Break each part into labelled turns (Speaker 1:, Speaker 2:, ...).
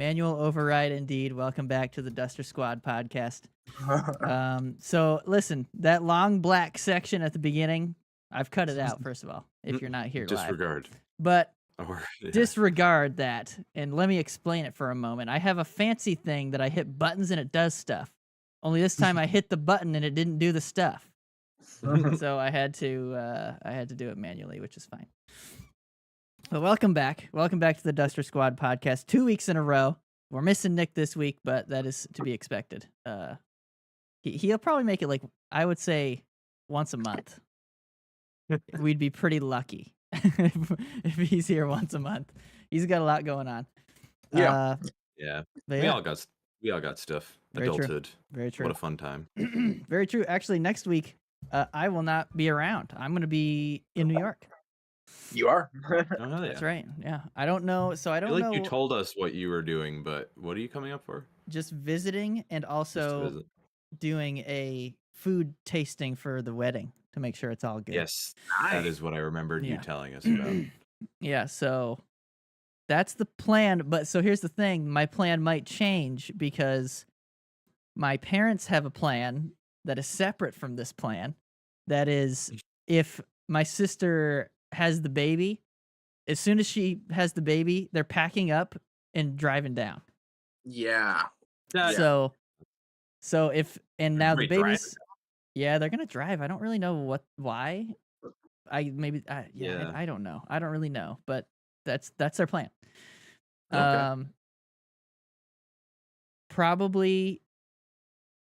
Speaker 1: Manual override indeed. Welcome back to the Duster Squad podcast. So listen, that long black section at the beginning, I've cut it out, first of all, if you're not here live.
Speaker 2: Disregard.
Speaker 1: But
Speaker 2: Or, yeah.
Speaker 1: disregard that, and let me explain it for a moment. I have a fancy thing that I hit buttons and it does stuff. Only this time I hit the button and it didn't do the stuff. So I had to do it manually, which is fine. But welcome back. Welcome back to the Duster Squad podcast. 2 weeks in a row. We're missing Nick this week, but that is to be expected. He'll probably make it, like, I would say, once a month. We'd be pretty lucky if he's here once a month. He's got a lot going on.
Speaker 2: Yeah.
Speaker 1: But
Speaker 2: We all got stuff.
Speaker 1: Very true.
Speaker 2: Adulthood.
Speaker 1: Very true.
Speaker 2: What a fun time.
Speaker 1: Very true. Actually, next week, I will not be around. I'm going to be in New York.
Speaker 3: You are.
Speaker 2: Oh, hell yeah.
Speaker 1: That's right. Yeah. I don't know. So I
Speaker 2: I
Speaker 1: don't
Speaker 2: feel
Speaker 1: know.
Speaker 2: like you told us what you were doing, but what are you coming up for?
Speaker 1: Just visiting and
Speaker 2: Just to
Speaker 1: also
Speaker 2: visit.
Speaker 1: doing a food tasting for the wedding to make sure it's all good.
Speaker 2: Yes, that is what I remembered you
Speaker 1: Yeah.
Speaker 2: telling us about.
Speaker 1: Yeah, so that's the plan. But so here's the thing, my plan might change because my parents have a plan that is separate from this plan. That is, if my sister has the baby, as soon as she has the baby, they're packing up and driving down.
Speaker 3: Yeah.
Speaker 1: So if, and now the
Speaker 2: Great driving.
Speaker 1: baby's, yeah, they're gonna drive. I don't really know why. I
Speaker 2: Yeah.
Speaker 1: don't know. I don't really know, but that's their plan.
Speaker 2: Okay.
Speaker 1: Probably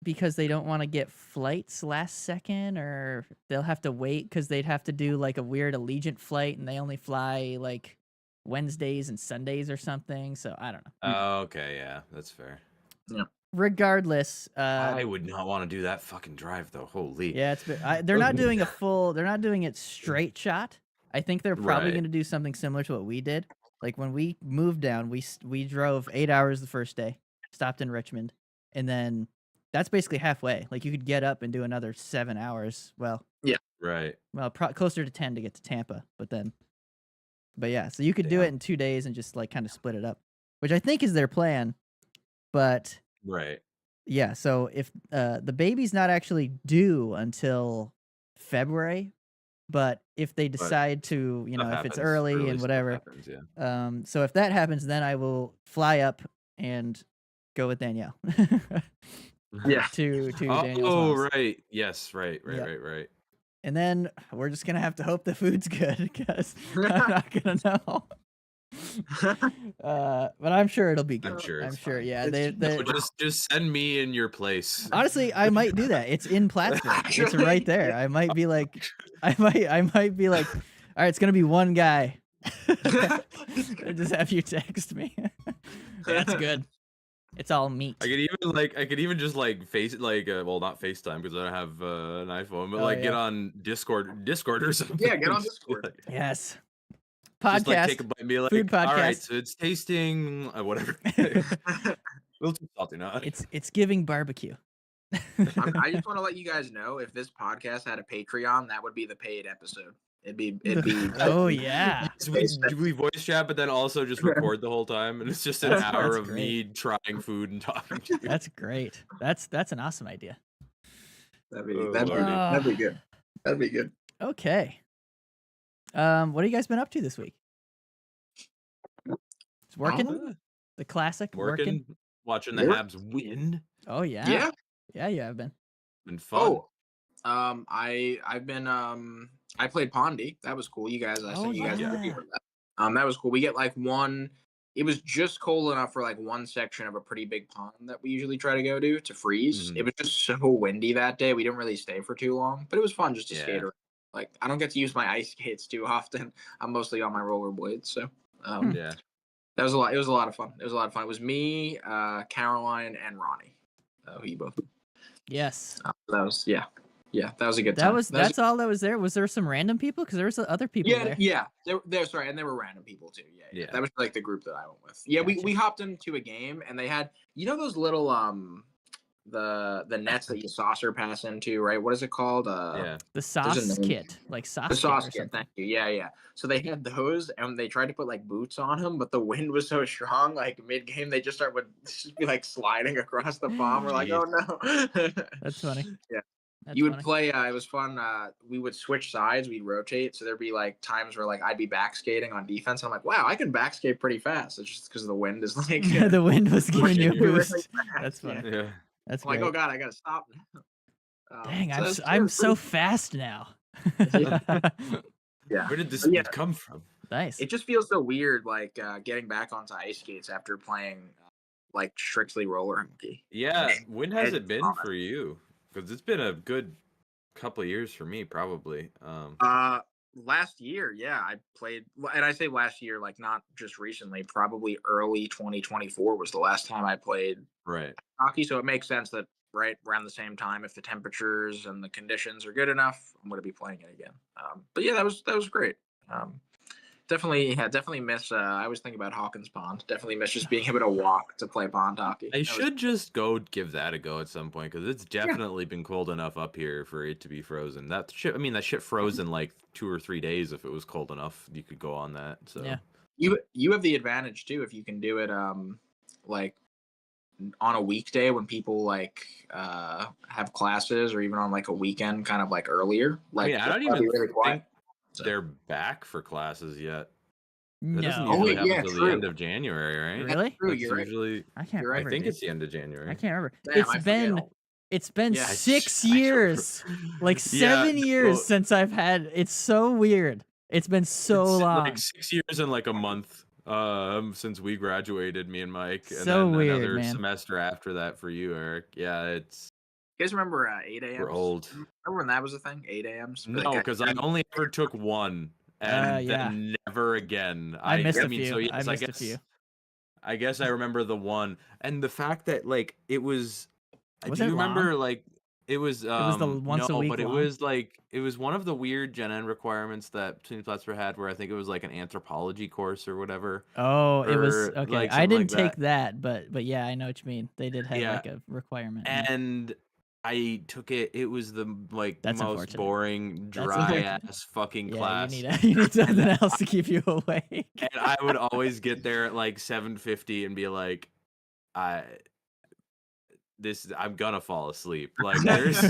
Speaker 1: because they don't want to get flights last second, or they'll have to wait because they'd have to do like a weird Allegiant flight, and they only fly like Wednesdays and Sundays or something. So I don't know.
Speaker 2: Oh, okay, yeah, that's fair.
Speaker 1: Regardless,
Speaker 2: I would not want to do that fucking drive though. Holy.
Speaker 1: yeah, they're not doing they're not doing it straight shot. I think they're probably
Speaker 2: Right.
Speaker 1: going to do something similar to what we did. Like when we moved down, we drove 8 hours the first day, stopped in Richmond, and then that's basically halfway. Like you could get up and do another 7 hours. Well,
Speaker 2: Right.
Speaker 1: closer to 10 to get to Tampa, but yeah, so you could do it
Speaker 2: Damn.
Speaker 1: in 2 days and just like kind of split it up, which I think is their plan. But
Speaker 2: Right.
Speaker 1: yeah, so if the baby's not actually due until February, but if they decide to,
Speaker 2: Stuff
Speaker 1: if it's
Speaker 2: happens.
Speaker 1: early and
Speaker 2: stuff
Speaker 1: whatever,
Speaker 2: happens, yeah.
Speaker 1: so if that happens, then I will fly up and go with Danielle
Speaker 3: Yeah.
Speaker 1: to Danielle's
Speaker 2: Oh,
Speaker 1: mom's.
Speaker 2: right. Yes, right.
Speaker 1: Yep.
Speaker 2: Right.
Speaker 1: And then we're just gonna have to hope the food's good because I'm not gonna know. But I'm sure it'll be good.
Speaker 2: I'm sure it's fine.
Speaker 1: Yeah,
Speaker 2: No, just send me in your place.
Speaker 1: honestly, I might do that. It's in Plattsburgh. It's right there. I might be like, all right, it's gonna be one guy. I just have you text me. That's good. It's all meat.
Speaker 2: I could even just like not FaceTime because I don't have an iPhone, but get on Discord or something.
Speaker 3: Yeah, get on Discord.
Speaker 1: Yes.
Speaker 2: Just like
Speaker 1: Podcast.
Speaker 2: take a bite and be like,
Speaker 1: food
Speaker 2: all right,
Speaker 1: podcast.
Speaker 2: so it's tasting whatever. We'll too salty not.
Speaker 1: It's giving barbecue.
Speaker 3: I just want to let you guys know, if this podcast had a Patreon, that would be the paid episode. It'd be.
Speaker 1: Oh yeah.
Speaker 2: So we voice chat, but then also just record the whole time, and it's just an hour of me trying food and talking to you.
Speaker 1: That's great. That's an awesome idea.
Speaker 3: That'd be
Speaker 2: Oh,
Speaker 3: good. That'd be good.
Speaker 1: Okay. What have you guys been up to this week? It's working. The classic working.
Speaker 2: Watching the Habs win.
Speaker 1: Oh yeah.
Speaker 3: Yeah.
Speaker 1: Yeah, you have been.
Speaker 2: Been fun.
Speaker 3: I've been I played Pondy. That was cool. You guys, I sent you guys a
Speaker 1: yeah.
Speaker 3: video of that. That was cool. We get like one. It was just cold enough for like one section of a pretty big pond that we usually try to go to freeze.
Speaker 2: Mhm.
Speaker 3: It was just so windy that day. We didn't really stay for too long, but it was fun just to skate around. Like, I don't get to use my ice skates too often. I'm mostly on my rollerblades, so
Speaker 2: Yeah.
Speaker 3: that was a lot. It was a lot of fun. It was me, Caroline, and Ronnie. You both.
Speaker 1: Yes.
Speaker 3: That was that was a good time.
Speaker 1: That's all that was there. Was there some random people? Because there was other people there.
Speaker 3: Yeah. They're sorry, and there were random people too. Yeah. That was like the group that I went with. Yeah,
Speaker 1: Gotcha.
Speaker 3: we hopped into a game, and they had those little the nets that you saucer pass into, right? What is it called?
Speaker 2: Yeah.
Speaker 1: The
Speaker 3: There's a
Speaker 1: sauce
Speaker 3: name.
Speaker 1: kit, like sauce
Speaker 3: The
Speaker 1: kit
Speaker 3: sauce
Speaker 1: or
Speaker 3: kit,
Speaker 1: something.
Speaker 3: thank you. Yeah, yeah. So they had those, and they tried to put like boots on him, but the wind was so strong, like mid game, they just would just be like sliding across the palm. We're like,
Speaker 2: Jeez.
Speaker 3: oh no.
Speaker 1: That's funny.
Speaker 3: Yeah.
Speaker 1: That's
Speaker 3: You would
Speaker 1: funny.
Speaker 3: play. It was fun. We would switch sides. We'd rotate. So there'd be like times where like I'd be back skating on defense. And I'm like, wow, I can back skate pretty fast. It's just because the wind is like
Speaker 1: The wind was giving you a
Speaker 3: really
Speaker 1: boost.
Speaker 3: fast.
Speaker 1: That's funny.
Speaker 2: Yeah.
Speaker 1: That's
Speaker 3: I'm like,
Speaker 1: great.
Speaker 3: oh god, I gotta stop now.
Speaker 1: Dang,
Speaker 3: So
Speaker 1: I'm
Speaker 3: it's
Speaker 1: so
Speaker 3: pretty-
Speaker 1: fast now.
Speaker 3: yeah.
Speaker 2: Where did this
Speaker 3: But yeah,
Speaker 2: speed come from?
Speaker 1: Nice.
Speaker 3: it just feels so weird, like getting back onto ice skates after playing like strictly roller hockey.
Speaker 2: Yeah. When has
Speaker 3: It's
Speaker 2: it been
Speaker 3: fun.
Speaker 2: for you? Because it's been a good couple of years for me, probably.
Speaker 3: Last year, yeah, I played, and I say last year, like not just recently. Probably early 2024 was the last time I played
Speaker 2: Right.
Speaker 3: hockey. So it makes sense that right around the same time, if the temperatures and the conditions are good enough, I'm going to be playing it again. But yeah, that was great. Definitely miss. I was thinking about Hawkins Pond. Definitely miss just being able to walk to play pond hockey.
Speaker 2: I
Speaker 3: That was-
Speaker 2: should just go give that a go at some point because it's definitely been cold enough up here for it to be frozen. That shit, I mean, that shit froze in like 2 or 3 days. If it was cold enough, you could go on that. So
Speaker 1: Yeah.
Speaker 3: you have the advantage too if you can do it like on a weekday when people like have classes, or even on like a weekend, kind of like earlier. Like
Speaker 2: I don't
Speaker 3: it's gotta
Speaker 2: even
Speaker 3: be really quiet.
Speaker 2: think they're back for classes yet. That
Speaker 1: No.
Speaker 2: doesn't
Speaker 3: Oh,
Speaker 2: usually
Speaker 3: wait,
Speaker 2: happen
Speaker 3: yeah,
Speaker 2: until
Speaker 3: true.
Speaker 2: the end of January, right?
Speaker 1: Really?
Speaker 3: True,
Speaker 2: That's
Speaker 3: you're right.
Speaker 2: usually.
Speaker 1: I can't
Speaker 3: You're right.
Speaker 1: remember.
Speaker 2: I think
Speaker 1: dude.
Speaker 2: it's the end of January.
Speaker 1: I can't remember.
Speaker 3: Damn, I
Speaker 1: It's
Speaker 3: forget
Speaker 1: been
Speaker 3: all-
Speaker 1: it's been
Speaker 2: Yeah,
Speaker 1: 6
Speaker 2: I don't
Speaker 1: years. Like
Speaker 2: Yeah,
Speaker 1: 7 years
Speaker 2: no.
Speaker 1: since I've had. It's so weird. It's been so
Speaker 2: It's
Speaker 1: long.
Speaker 2: like 6 years and like a month since we graduated, me and Mike, and
Speaker 1: So
Speaker 2: then
Speaker 1: weird,
Speaker 2: another
Speaker 1: man.
Speaker 2: semester after that for you, Eric. Yeah, it's
Speaker 3: You guys remember 8 a.m.?
Speaker 2: we're old.
Speaker 3: Remember when that was a thing? 8 a.m.s?
Speaker 2: No, because I only ever took one, and
Speaker 1: yeah.
Speaker 2: then never again.
Speaker 1: I missed a
Speaker 2: mean,
Speaker 1: few.
Speaker 2: so yes,
Speaker 1: I missed a few.
Speaker 2: I guess I remember the one, and the fact that like it was.
Speaker 1: Was
Speaker 2: do
Speaker 1: it
Speaker 2: you remember
Speaker 1: long?
Speaker 2: like it was?
Speaker 1: was the once a
Speaker 2: no,
Speaker 1: week
Speaker 2: but it
Speaker 1: long?
Speaker 2: was like it was one of the weird Gen Ed requirements that SUNY Plattsburgh had, where I think it was like an anthropology course or whatever.
Speaker 1: Oh, it was
Speaker 2: or,
Speaker 1: okay.
Speaker 2: like,
Speaker 1: I
Speaker 2: something
Speaker 1: didn't
Speaker 2: like
Speaker 1: take
Speaker 2: that.
Speaker 1: but yeah, I know what you mean. They did have
Speaker 2: Yeah.
Speaker 1: like a requirement. Yeah.
Speaker 2: And I took it. It was the like
Speaker 1: That's
Speaker 2: most
Speaker 1: unfortunate.
Speaker 2: boring,
Speaker 1: That's
Speaker 2: dry
Speaker 1: unfortunate.
Speaker 2: ass fucking
Speaker 1: Yeah,
Speaker 2: class.
Speaker 1: you need something else to keep you awake.
Speaker 2: And I would always get there at like 7:50 and be like, I'm gonna fall asleep. Like there's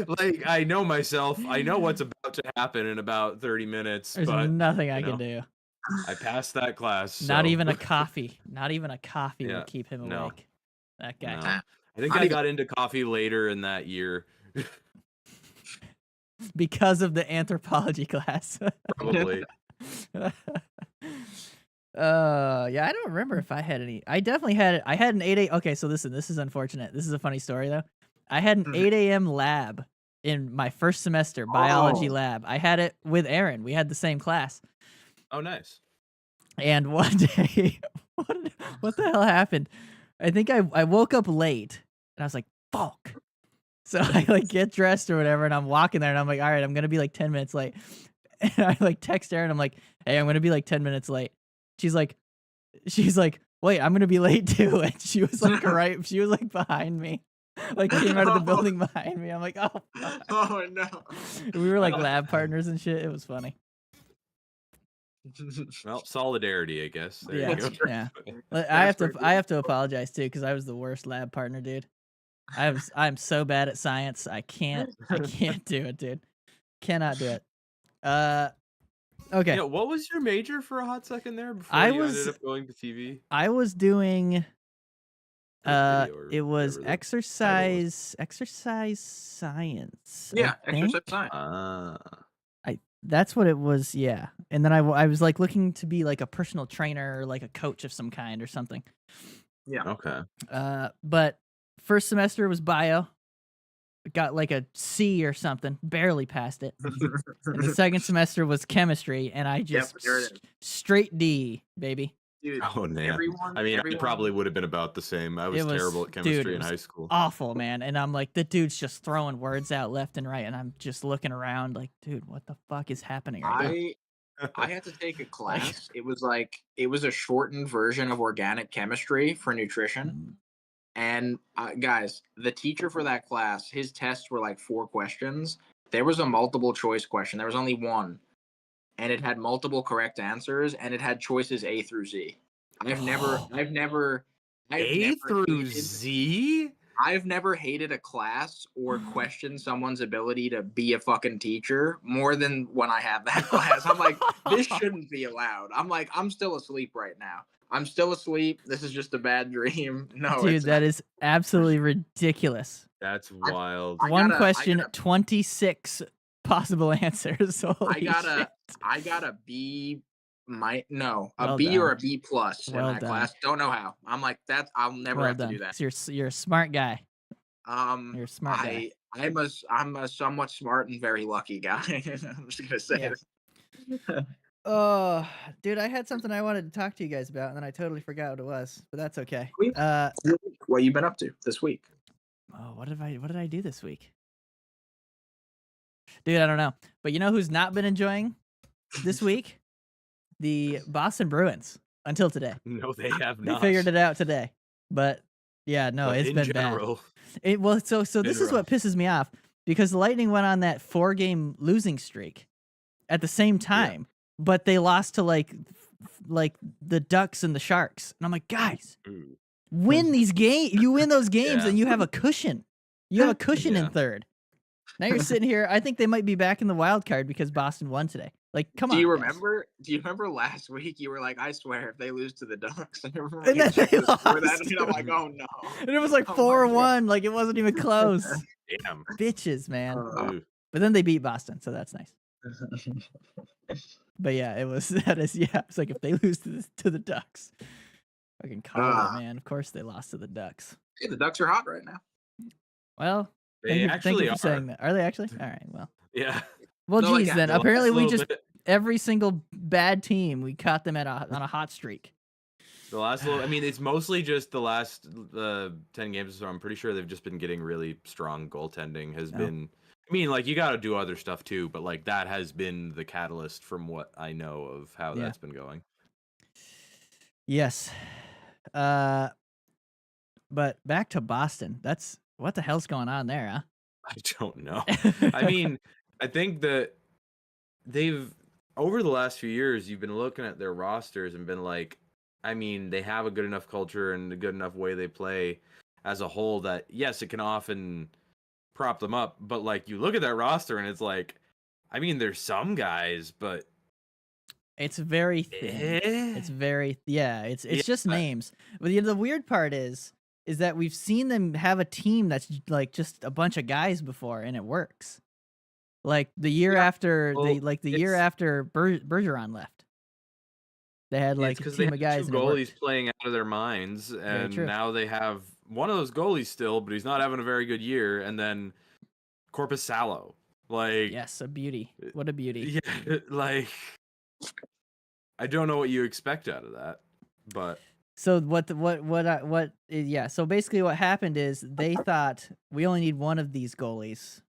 Speaker 2: like I know myself. I know what's about to happen in about 30 minutes.
Speaker 1: There's
Speaker 2: but
Speaker 1: nothing I
Speaker 2: you
Speaker 1: can
Speaker 2: know,
Speaker 1: do.
Speaker 2: I passed that class.
Speaker 1: Not
Speaker 2: so-
Speaker 1: even a coffee. Not even a coffee
Speaker 2: Yeah,
Speaker 1: will keep him
Speaker 2: no.
Speaker 1: awake. That guy.
Speaker 2: No. I think
Speaker 3: Not
Speaker 2: I
Speaker 3: even-
Speaker 2: got into coffee later in that year.
Speaker 1: Because of the anthropology class.
Speaker 2: Probably.
Speaker 1: Yeah, I don't remember if I had any. I definitely had it. I had an 8 a. Okay, so listen, this is unfortunate. This is a funny story though. I had an
Speaker 3: Mhm.
Speaker 1: 8 a.m. lab in my first semester, biology
Speaker 3: Oh.
Speaker 1: lab. I had it with Aaron. We had the same class.
Speaker 2: Oh, nice.
Speaker 1: And one day, what the hell happened? I think I woke up late and I was like, fuck. So I like get dressed or whatever, and I'm walking there and I'm like, all right, I'm gonna be like 10 minutes late. And I like text Erin, I'm like, hey, I'm gonna be like 10 minutes late. She's like, wait, I'm gonna be late too. And she was like she was like behind me. Like came out of the building behind me. I'm like, oh fuck.
Speaker 3: Oh no.
Speaker 1: We were like lab partners and shit. It was funny.
Speaker 2: Well, solidarity, I guess. There
Speaker 1: Yeah,
Speaker 2: you go.
Speaker 1: yeah.
Speaker 3: That's
Speaker 1: I have to
Speaker 3: pretty
Speaker 1: I have to apologize too, because I was the worst lab partner, dude. I'm so bad at science. I can't do it, dude. Cannot do it. Okay.
Speaker 2: Yeah, what was your major for a hot second there before
Speaker 1: I
Speaker 2: you
Speaker 1: was-
Speaker 2: ended up going to TV?
Speaker 1: I was doing
Speaker 2: Or video or
Speaker 1: it was
Speaker 2: whatever the
Speaker 1: exercise science. I
Speaker 3: Yeah,
Speaker 1: think.
Speaker 3: exercise science.
Speaker 1: That's what it was, yeah. And then I was like looking to be like a personal trainer or like a coach of some kind or something.
Speaker 2: Okay.
Speaker 1: But first semester was bio. Got like a C or something, barely passed it. And the second semester was chemistry, and I just
Speaker 3: there it is.
Speaker 1: straight D, baby.
Speaker 3: Dude,
Speaker 2: Oh, man.
Speaker 3: everyone.
Speaker 2: I mean,
Speaker 3: everyone,
Speaker 2: I probably would have been about the same. I was
Speaker 1: It was-
Speaker 2: terrible at
Speaker 1: dude,
Speaker 2: chemistry
Speaker 1: it
Speaker 2: in
Speaker 1: was
Speaker 2: high school.
Speaker 1: Awful, man. And I'm like, the dude's just throwing words out left and right, and I'm just looking around like, dude, what the fuck is happening right now?
Speaker 3: I had to take a class. It was a shortened version of organic chemistry for nutrition. And guys, the teacher for that class, his tests were like 4 questions. There was a multiple choice question. There was only one, and it had multiple correct answers, and it had choices A through Z. I've never
Speaker 2: A through
Speaker 3: hated,
Speaker 2: Z?
Speaker 3: I've never hated a class or questioned someone's ability to be a fucking teacher more than when I have that class. I'm like, this shouldn't be allowed. I'm like, I'm still asleep right now. I'm still asleep. This is just a bad dream. No,
Speaker 1: Dude,
Speaker 3: it's
Speaker 1: that is absolutely ridiculous.
Speaker 2: That's wild.
Speaker 1: One
Speaker 3: I
Speaker 1: question,
Speaker 3: gotta-
Speaker 1: 26 possible answers. Holy shit.
Speaker 3: I got a B. A
Speaker 1: Well
Speaker 3: B or a
Speaker 1: done.
Speaker 3: B plus
Speaker 1: Well
Speaker 3: in that
Speaker 1: done.
Speaker 3: class. Don't know how. I'm like, I'll never
Speaker 1: Well
Speaker 3: have
Speaker 1: done.
Speaker 3: to do that.
Speaker 1: 'Cause you're a smart guy. You're a smart guy.
Speaker 3: I'm a somewhat smart and very lucky guy. I'm just gonna say
Speaker 1: Yeah.
Speaker 3: it.
Speaker 1: Oh, dude, I had something I wanted to talk to you guys about, and then I totally forgot what it was. But that's okay.
Speaker 3: Sweet. What you been up to this week?
Speaker 1: Oh, what did I do this week? Dude, I don't know. But you know who's not been enjoying this week? The Boston Bruins until today.
Speaker 2: No, they have
Speaker 1: They
Speaker 2: not.
Speaker 1: figured it out today. But yeah, no,
Speaker 2: But
Speaker 1: it's
Speaker 2: in
Speaker 1: been
Speaker 2: general,
Speaker 1: bad. Well, so this
Speaker 2: been
Speaker 1: is what
Speaker 2: rough.
Speaker 1: pisses me off because the Lightning went on that 4-game losing streak at the same time, but they lost to like the Ducks and the Sharks. And I'm like, guys,
Speaker 2: Ooh.
Speaker 1: win these games. You win those games
Speaker 2: Yeah.
Speaker 1: and you have a cushion. You have a cushion in
Speaker 2: Yeah.
Speaker 1: third. Now you're sitting here. I think they might be back in the wild card because Boston won today. Like, come on.
Speaker 3: Do you
Speaker 1: guys.
Speaker 3: remember? Do you remember last week? You were like, "I swear, if they lose to the Ducks," and
Speaker 1: And then they
Speaker 3: that,
Speaker 1: lost.
Speaker 3: and I'm like, "Oh no!"
Speaker 1: And it was like
Speaker 3: Oh my
Speaker 1: 4-1. Like, it wasn't even close.
Speaker 2: Damn.
Speaker 1: Bitches, man.
Speaker 2: Ooh.
Speaker 1: But then they beat Boston, so that's nice. But yeah, it was it's like if they lose to the Ducks. Fucking call it, man. Of course they lost to the Ducks.
Speaker 3: Hey, the Ducks are hot right now.
Speaker 1: Well,
Speaker 2: They
Speaker 1: thank
Speaker 2: actually
Speaker 1: you for
Speaker 2: are.
Speaker 1: saying that. Are they actually? All right, well.
Speaker 2: Yeah.
Speaker 1: Well,
Speaker 3: No, like,
Speaker 1: geez,
Speaker 3: yeah,
Speaker 1: then
Speaker 2: the last
Speaker 1: apparently we
Speaker 2: little
Speaker 1: just
Speaker 2: bit-
Speaker 1: every single bad team we caught them on a hot streak.
Speaker 2: The last little, I mean, it's mostly just the last 10 games, so I'm pretty sure they've just been getting really strong goaltending. Has
Speaker 1: Oh.
Speaker 2: been, I mean, like, you got to do other stuff too, but like that has been the catalyst from what I know of how
Speaker 1: Yeah.
Speaker 2: that's been going.
Speaker 1: Yes. But back to Boston. That's what the hell's going on there, huh?
Speaker 2: I don't know. I mean, I think that they've, over the last few years, you've been looking at their rosters and been like, I mean, they have a good enough culture and a good enough way they play as a whole that, yes, it can often prop them up. But, like, you look at that roster and it's like, I mean, there's some guys, but
Speaker 1: It's very thin. It's very it's
Speaker 2: Yeah.
Speaker 1: just names. But the weird part is that we've seen them have a team that's like just a bunch of guys before and it works. Like the year
Speaker 3: Yeah.
Speaker 1: after
Speaker 2: Well,
Speaker 1: year
Speaker 2: it's-
Speaker 1: after Bergeron left. They had like a
Speaker 2: because they
Speaker 1: team
Speaker 2: have
Speaker 1: of guys
Speaker 2: two
Speaker 1: and it
Speaker 2: goalies
Speaker 1: worked.
Speaker 2: playing out of their minds, and
Speaker 1: true.
Speaker 2: now they have one of those goalies still, but he's not having a very good year, and then Corpus Salo. Like,
Speaker 1: Yes, a beauty. What a beauty.
Speaker 2: yeah, like, I don't know what you expect out of that, but
Speaker 1: So so basically what happened is they thought we only need one of these goalies.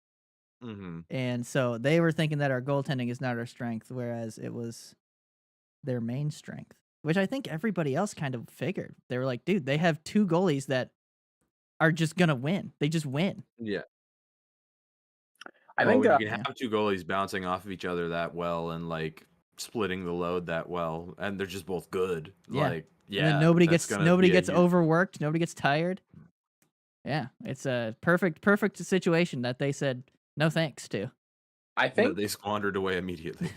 Speaker 2: mhm.
Speaker 1: And so they were thinking that our goaltending is not our strength, whereas it was their main strength, which I think everybody else kind of figured. They were like, dude, they have 2 goalies that are just going to win. They just win.
Speaker 2: Yeah.
Speaker 3: I think
Speaker 2: you can
Speaker 1: yeah.
Speaker 2: have two goalies bouncing off of each other that well and like splitting the load that well, and they're just both good.
Speaker 1: Yeah.
Speaker 2: Like,
Speaker 1: And
Speaker 2: yeah,
Speaker 1: then nobody
Speaker 2: that's
Speaker 1: gets
Speaker 2: gonna be a huge-
Speaker 1: overworked, nobody gets tired. Yeah, it's a perfect situation that they said no thanks to.
Speaker 3: I
Speaker 2: that
Speaker 3: think
Speaker 2: they squandered away immediately.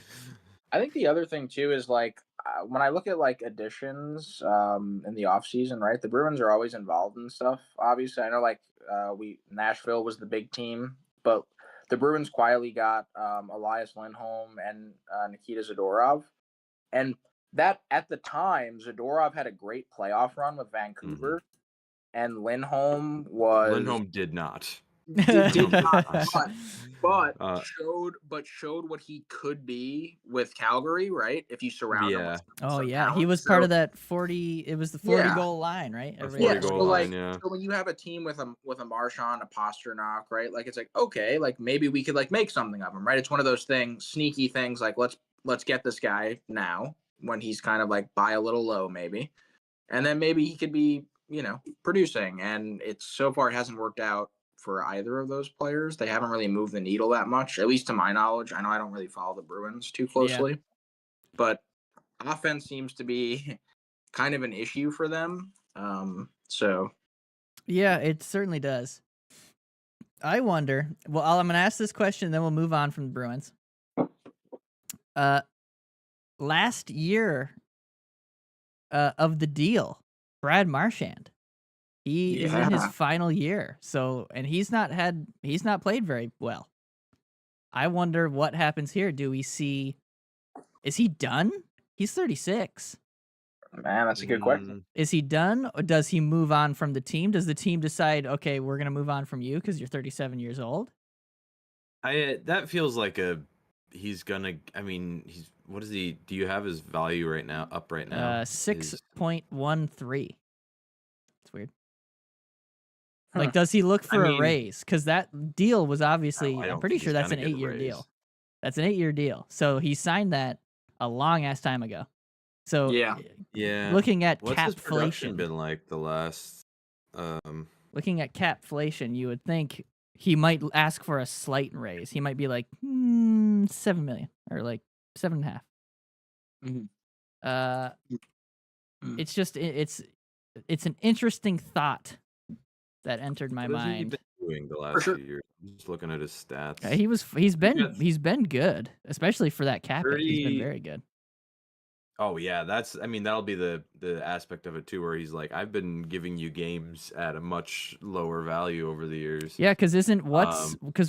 Speaker 3: I think the other thing too is like when I look at like additions in the off season, right? The Bruins are always involved in stuff. Obviously, I know like Nashville was the big team, but the Bruins quietly got Elias Lindholm and Nikita Zadorov, and that at the time Zadorov had a great playoff run with Vancouver, and Lindholm was
Speaker 2: Lindholm did not.
Speaker 3: did not, but
Speaker 2: Uh,
Speaker 3: showed what he could be with Calgary, right? If you surround him
Speaker 2: Yeah.
Speaker 3: with
Speaker 1: Oh
Speaker 3: some
Speaker 1: yeah, he
Speaker 3: talent.
Speaker 1: was part
Speaker 3: So-
Speaker 1: of that 40. It was the 40
Speaker 3: Yeah.
Speaker 1: goal line, right?
Speaker 2: The
Speaker 1: Every
Speaker 2: 40
Speaker 1: year.
Speaker 3: so
Speaker 2: goal
Speaker 3: like
Speaker 2: line, yeah.
Speaker 3: so when you have a team with a Marchand, a Pasternak, right? Like it's like okay, like maybe we could like make something of him, right? It's one of those things, sneaky things, like let's get this guy now when he's kind of like buy a little low, maybe, and then maybe he could be producing, and it's so far it hasn't worked out for either of those players. They haven't really moved the needle that much, at least to my knowledge. I know I don't really follow the Bruins too
Speaker 1: Yeah.
Speaker 3: closely, but offense seems to be kind of an issue for them. So
Speaker 1: Yeah, it certainly does. I wonder. Well, I'm going to ask this question, then we'll move on from the Bruins. Last year of the deal, Brad Marchand, he is in his
Speaker 3: Yeah.
Speaker 1: final year. So, and he's not played very well. I wonder what happens here. Is he done? He's 36.
Speaker 3: man, that's a good question.
Speaker 1: Is he done, or does he move on from the team? Does the team decide, okay, we're gonna move on from you because you're 37 years old?
Speaker 2: That feels like he's gonna. I mean, what is he? Do you have his value right now? Up right now?
Speaker 1: 6.13. It's weird.
Speaker 3: Huh.
Speaker 1: Like, does he look for
Speaker 2: I
Speaker 1: a
Speaker 2: mean-
Speaker 1: raise? Because that deal was obviously,
Speaker 2: I
Speaker 1: I'm
Speaker 2: don't
Speaker 1: pretty
Speaker 2: think
Speaker 1: sure
Speaker 2: he's
Speaker 1: that's an
Speaker 2: gonna get a
Speaker 1: 8-year
Speaker 2: raise.
Speaker 1: deal. That's an 8-year deal. So he signed that a long ass time ago. So
Speaker 3: Yeah.
Speaker 2: Yeah.
Speaker 1: looking at
Speaker 2: What's his production
Speaker 1: capflation,
Speaker 2: been like the last?
Speaker 1: looking at capflation, you would think he might ask for a slight raise. He might be like 7 million or like 7.5.
Speaker 3: Mhm.
Speaker 1: It's just it's an interesting thought that entered my
Speaker 2: What has he
Speaker 1: mind.
Speaker 2: been doing the last
Speaker 3: sure.
Speaker 2: few years? I'm just looking at his stats.
Speaker 1: He's been good, especially for that cap hit. He's been
Speaker 2: 30
Speaker 1: very good.
Speaker 2: Oh yeah, that'll be the aspect of it too, where he's like, I've been giving you games at a much lower value over the years.
Speaker 1: Yeah, because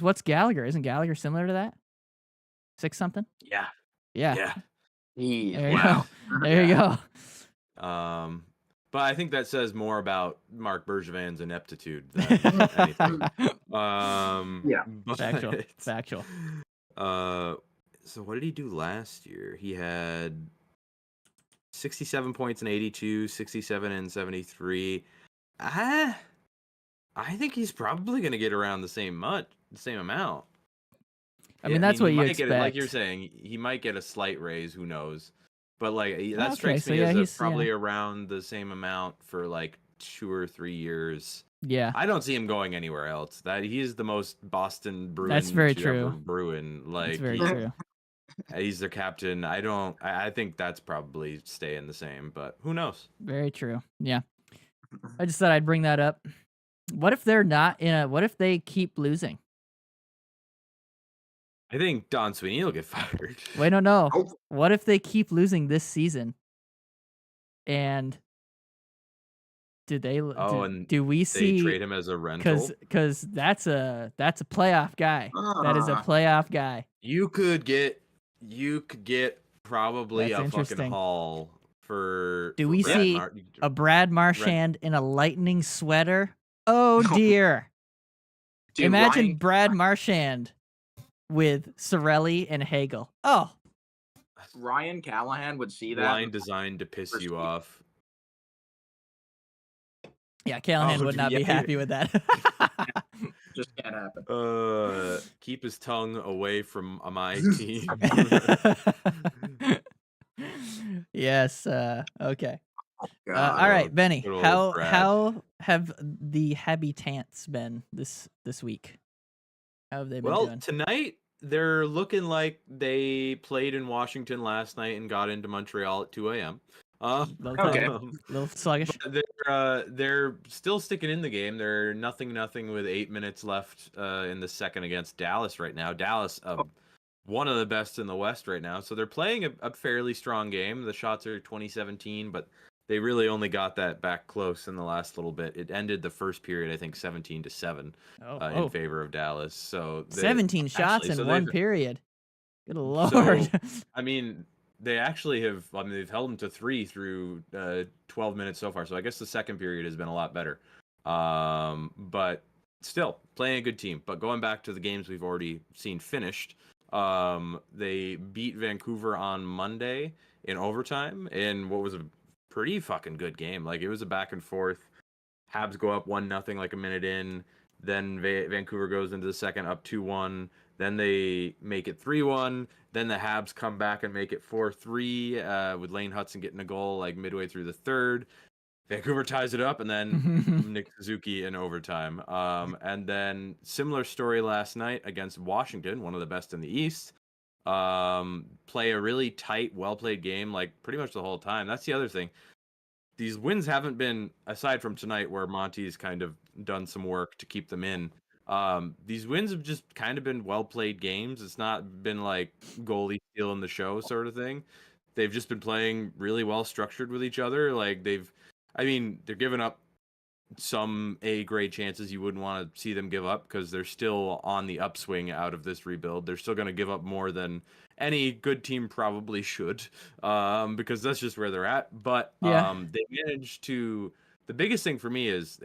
Speaker 1: what's Gallagher? Isn't Gallagher similar to that? 6 something?
Speaker 2: Yeah.
Speaker 1: Yeah.
Speaker 2: Yeah.
Speaker 1: There you
Speaker 2: Wow.
Speaker 1: go. There you go.
Speaker 2: But I think that says more about Mark Bergevin's ineptitude than anything.
Speaker 3: Yeah.
Speaker 2: But,
Speaker 1: Factual.
Speaker 2: So what did he do last year? He had 67 points in 82, 67 and 73. I think he's probably going to get around the same amount.
Speaker 1: I mean, that's what you expect.
Speaker 2: Like you're saying, he might get a slight raise. Who knows? But like that
Speaker 1: Okay,
Speaker 2: strikes
Speaker 1: so
Speaker 2: me
Speaker 1: yeah,
Speaker 2: as
Speaker 1: he's-
Speaker 2: probably around the same amount for like 2 or 3 years.
Speaker 1: Yeah.
Speaker 2: I don't see him going anywhere else. That he is the most Boston Bruin.
Speaker 1: That's very
Speaker 2: to ever
Speaker 1: true.
Speaker 2: Bruin. Like
Speaker 1: That's very true.
Speaker 2: he's their captain. I think that's probably staying the same, but who knows?
Speaker 1: Very true. Yeah. I just thought I'd bring that up. What if they're not what if they keep losing?
Speaker 2: I think Don Sweeney will get fired.
Speaker 1: Wait, no.
Speaker 3: Oh.
Speaker 1: What if they keep losing this season? And do we
Speaker 2: They
Speaker 1: see
Speaker 2: trade him as a rental.
Speaker 1: because that's a playoff guy. That is a
Speaker 3: Ah.
Speaker 1: playoff guy.
Speaker 2: You could get probably
Speaker 1: That's
Speaker 2: a
Speaker 1: interesting.
Speaker 2: fucking haul for.
Speaker 1: Do
Speaker 2: for
Speaker 1: we
Speaker 2: Brad
Speaker 1: see a Brad Marchand in a Lightning sweater? Oh dear.
Speaker 3: Dude,
Speaker 1: Imagine
Speaker 3: Ryan-
Speaker 1: Brad Marchand with Cirelli and Hagel. Oh,
Speaker 3: Ryan Callahan would see that.
Speaker 2: line designed to piss you off?
Speaker 1: yeah, Callahan
Speaker 2: Oh,
Speaker 1: would not be
Speaker 2: yeah.
Speaker 1: happy with that.
Speaker 3: Just can't happen.
Speaker 2: Keep his tongue away from my team.
Speaker 1: Yes. Okay.
Speaker 3: God.
Speaker 1: All right, Benny.
Speaker 2: Good old
Speaker 1: How
Speaker 2: Brad.
Speaker 1: have the habitants been this week? How have they been
Speaker 2: Well,
Speaker 1: doing?
Speaker 2: tonight they're looking like they played in Washington last night and got into Montreal at 2 a.m.
Speaker 3: Okay.
Speaker 1: A little sluggish.
Speaker 2: But they're still sticking in the game. They're 0-0 with 8 minutes left in the second against Dallas right now. Dallas, one of the best in the West right now. So they're playing a fairly strong game. The shots are 20-17, but they really only got that back close in the last little bit. It ended the first period, I think, 17-7 in favor of Dallas. So
Speaker 1: 17 shots
Speaker 2: actually,
Speaker 1: in
Speaker 2: so
Speaker 1: one
Speaker 2: they've-
Speaker 1: period. Good lord.
Speaker 2: I mean, they actually have. I mean, they've held them to 3 through 12 minutes so far. So I guess the second period has been a lot better. But still playing a good team. But going back to the games we've already seen finished, they beat Vancouver on Monday in overtime in what was a pretty fucking good game. Like, it was a back and forth. Habs go up 1-0 like a minute in. Then Vancouver goes into the second up 2-1. Then they make it 3-1. Then the Habs come back and make it 4-3 with Lane Hudson getting a goal like midway through the third. Vancouver ties it up, and then Nick Suzuki in overtime. And then similar story last night against Washington, one of the best in the East. Play a really tight, well-played game, like pretty much the whole time. That's the other thing. These wins haven't been, aside from tonight where Monty's kind of done some work to keep them in. These wins have just kind of been well-played games. It's not been like goalie stealing the show sort of thing. They've just been playing really well structured with each other. Like they're giving up some A-grade chances you wouldn't want to see them give up because they're still on the upswing out of this rebuild. They're still going to give up more than any good team probably should, because that's just where they're at. But they managed to. The biggest thing for me is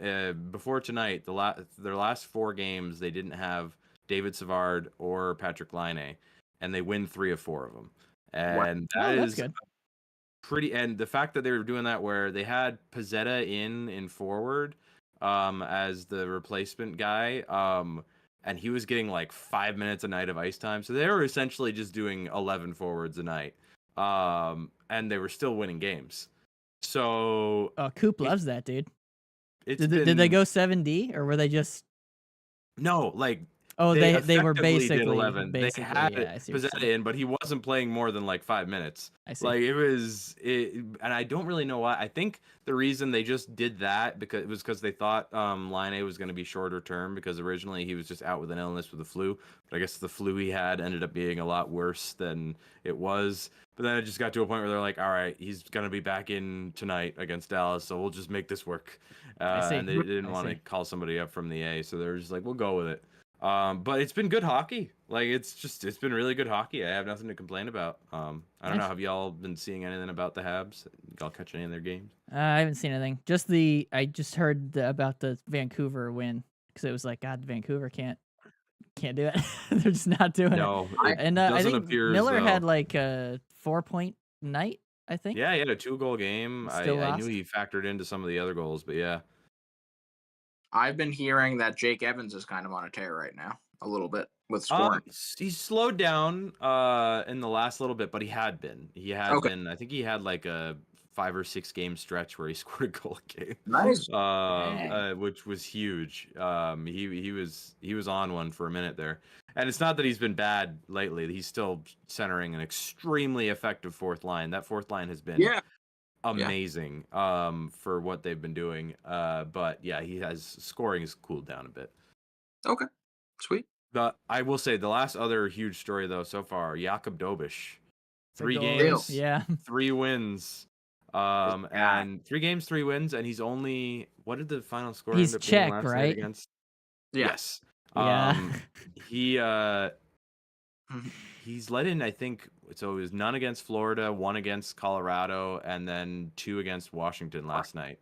Speaker 2: before tonight, their last 4 games they didn't have David Savard or Patrick Laine, and they win 3 of 4 of them, and
Speaker 1: that's good.
Speaker 2: Pretty, and the fact that they were doing that where they had Pezzetta in forward as the replacement guy, and he was getting like 5 minutes a night of ice time, so they were essentially just doing 11 forwards a night, and they were still winning games. So
Speaker 1: Coop loves that, dude.
Speaker 2: Did
Speaker 1: they go 7D or were they just
Speaker 2: no, like
Speaker 1: they were
Speaker 2: effectively
Speaker 1: basically
Speaker 2: did 11. They had
Speaker 1: I see what you're
Speaker 2: Pezzetta
Speaker 1: saying.
Speaker 2: in, but he wasn't playing more than like 5 minutes.
Speaker 1: I see.
Speaker 2: Like and I don't really know why. I think the reason they just did that because they thought Laine was going to be shorter term, because originally he was just out with an illness with the flu. But I guess the flu he had ended up being a lot worse than it was. But then it just got to a point where they're like, all right, he's going to be back in tonight against Dallas, so we'll just make this work. And they didn't want to call somebody up from the A, so they were just like, we'll go with it. But it's been good hockey. Like it's been really good hockey. I have nothing to complain about. I don't know. Have y'all been seeing anything about the Habs? Y'all catch any of their games?
Speaker 1: I haven't seen anything. I just heard about the Vancouver win because it was like, God, Vancouver can't do it. They're just not doing it.
Speaker 2: No,
Speaker 1: And I think Miller had like a 4-point night, I think.
Speaker 2: Yeah, he had a 2-goal game. I knew he factored into some of the other goals, but yeah.
Speaker 3: I've been hearing that Jake Evans is kind of on a tear right now, a little bit with scoring.
Speaker 2: He's slowed down in the last little bit, but he had been. Been. I think he had like a 5 or 6 game stretch where he scored a goal a game.
Speaker 3: Nice.
Speaker 2: Which was huge. He was on one for a minute there. And it's not that he's been bad lately. He's still centering an extremely effective fourth line. That fourth line has been amazing for what they've been doing. But yeah, scoring has cooled down a bit.
Speaker 3: Okay. Sweet.
Speaker 2: I will say the last other huge story though so far, Jakub Dobish. 3
Speaker 1: games,
Speaker 2: 3 wins. And 3 games, 3 wins, and he's only, what did the final score
Speaker 1: He's
Speaker 2: end up
Speaker 1: Czech,
Speaker 2: being last
Speaker 1: right?
Speaker 2: night against? Yes.
Speaker 1: Yeah.
Speaker 2: He's let in, I think, so it was none against Florida, 1 against Colorado, and then 2 against Washington last night.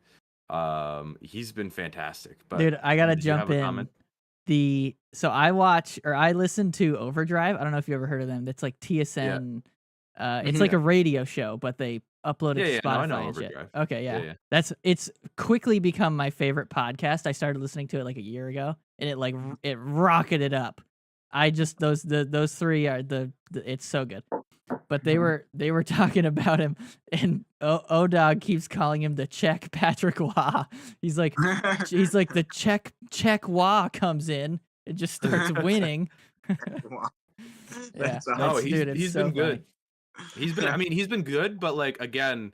Speaker 2: He's been fantastic. But
Speaker 1: dude, I gotta jump in.
Speaker 2: Comment?
Speaker 1: So I listen to Overdrive. I don't know if you ever heard of them. It's like TSN. It's like a radio show, but they upload it to Spotify.
Speaker 2: No, I know
Speaker 1: and shit.
Speaker 2: Overdrive.
Speaker 1: Okay, yeah. It's quickly become my favorite podcast. I started listening to it like a year ago, and it rocketed up. Those 3 are it's so good. But they were talking about him, and O-Dog keeps calling him the Czech Patrick Waugh. He's like the Czech Waugh comes in and just starts winning. Yeah.
Speaker 2: He's
Speaker 1: so
Speaker 2: been good.
Speaker 1: funny.
Speaker 2: He's been good, but like again,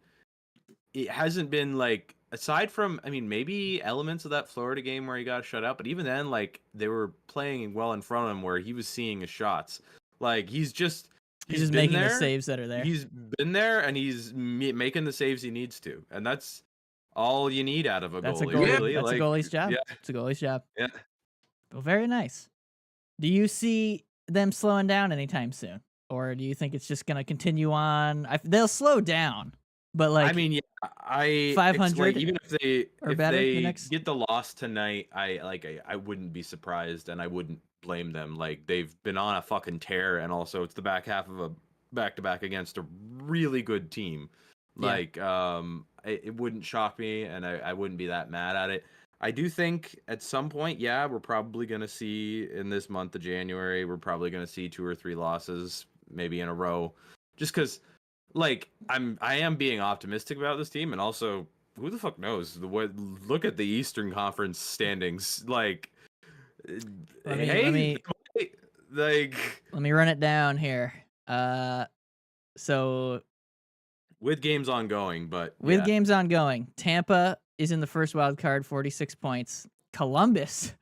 Speaker 2: it hasn't been like, aside from, maybe elements of that Florida game where he got shut out, but even then, like, they were playing well in front of him where he was seeing his shots. Like, he's just
Speaker 1: making the saves that are there.
Speaker 2: He's been there, and he's making the saves he needs to, and that's all you need out of a goalie. Really.
Speaker 1: That's a goalie's job.
Speaker 2: Yeah.
Speaker 1: It's a goalie's job.
Speaker 2: Yeah.
Speaker 1: Well, very nice. Do you see them slowing down anytime soon? Or do you think it's just going to continue on? They'll slow down, but like 500
Speaker 2: like, even if they
Speaker 1: get
Speaker 2: the loss tonight, I wouldn't be surprised, and I wouldn't blame them. Like, they've been on a fucking tear, and also it's the back half of a back-to-back against a really good team. Like, it wouldn't shock me, and I wouldn't be that mad at it. I do think at some point, we're probably going to see in this month of January, we're probably going to see 2 or 3 losses maybe in a row, just because, like, I am being optimistic about this team, and also who the fuck knows? Look at the Eastern Conference standings. Like,
Speaker 1: Let me
Speaker 2: hey, like
Speaker 1: let me run it down here. So
Speaker 2: with games ongoing, but
Speaker 1: with
Speaker 2: yeah.
Speaker 1: games ongoing, Tampa is in the first wild card, 46 points. Columbus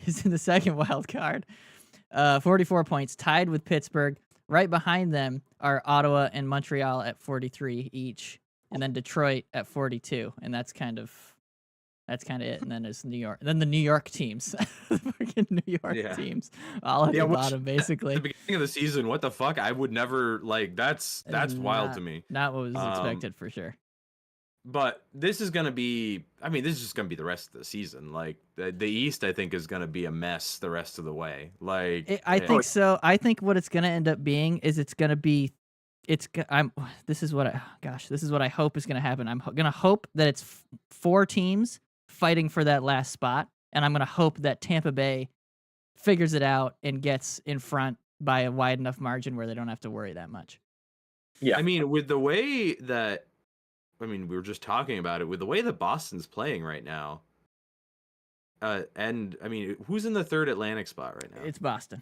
Speaker 1: is in the second wild card, 44 points, tied with Pittsburgh. Right behind them are Ottawa and Montreal at 43 each, and then Detroit at 42, and that's kind of it. And then it's New York. Then the New York teams, the fucking New York
Speaker 2: Yeah.
Speaker 1: teams, all at the
Speaker 2: which,
Speaker 1: bottom,
Speaker 2: at
Speaker 1: basically.
Speaker 2: the beginning of the season, what the fuck? I would never like that's wild to me.
Speaker 1: Not what was expected for sure.
Speaker 2: But this is gonna be. I mean, this is just gonna be the rest of the season. Like the East, I think is gonna be a mess the rest of the way. Like
Speaker 1: I think so. I think what it's gonna end up being is it's gonna be. This is what I hope is gonna happen. I'm gonna hope that it's 4 teams fighting for that last spot, and I'm gonna hope that Tampa Bay figures it out and gets in front by a wide enough margin where they don't have to worry that much.
Speaker 3: Yeah.
Speaker 2: I mean, with the way that, we were just talking about it, with the way that Boston's playing right now. And I mean, who's in the third Atlantic spot right now?
Speaker 1: It's Boston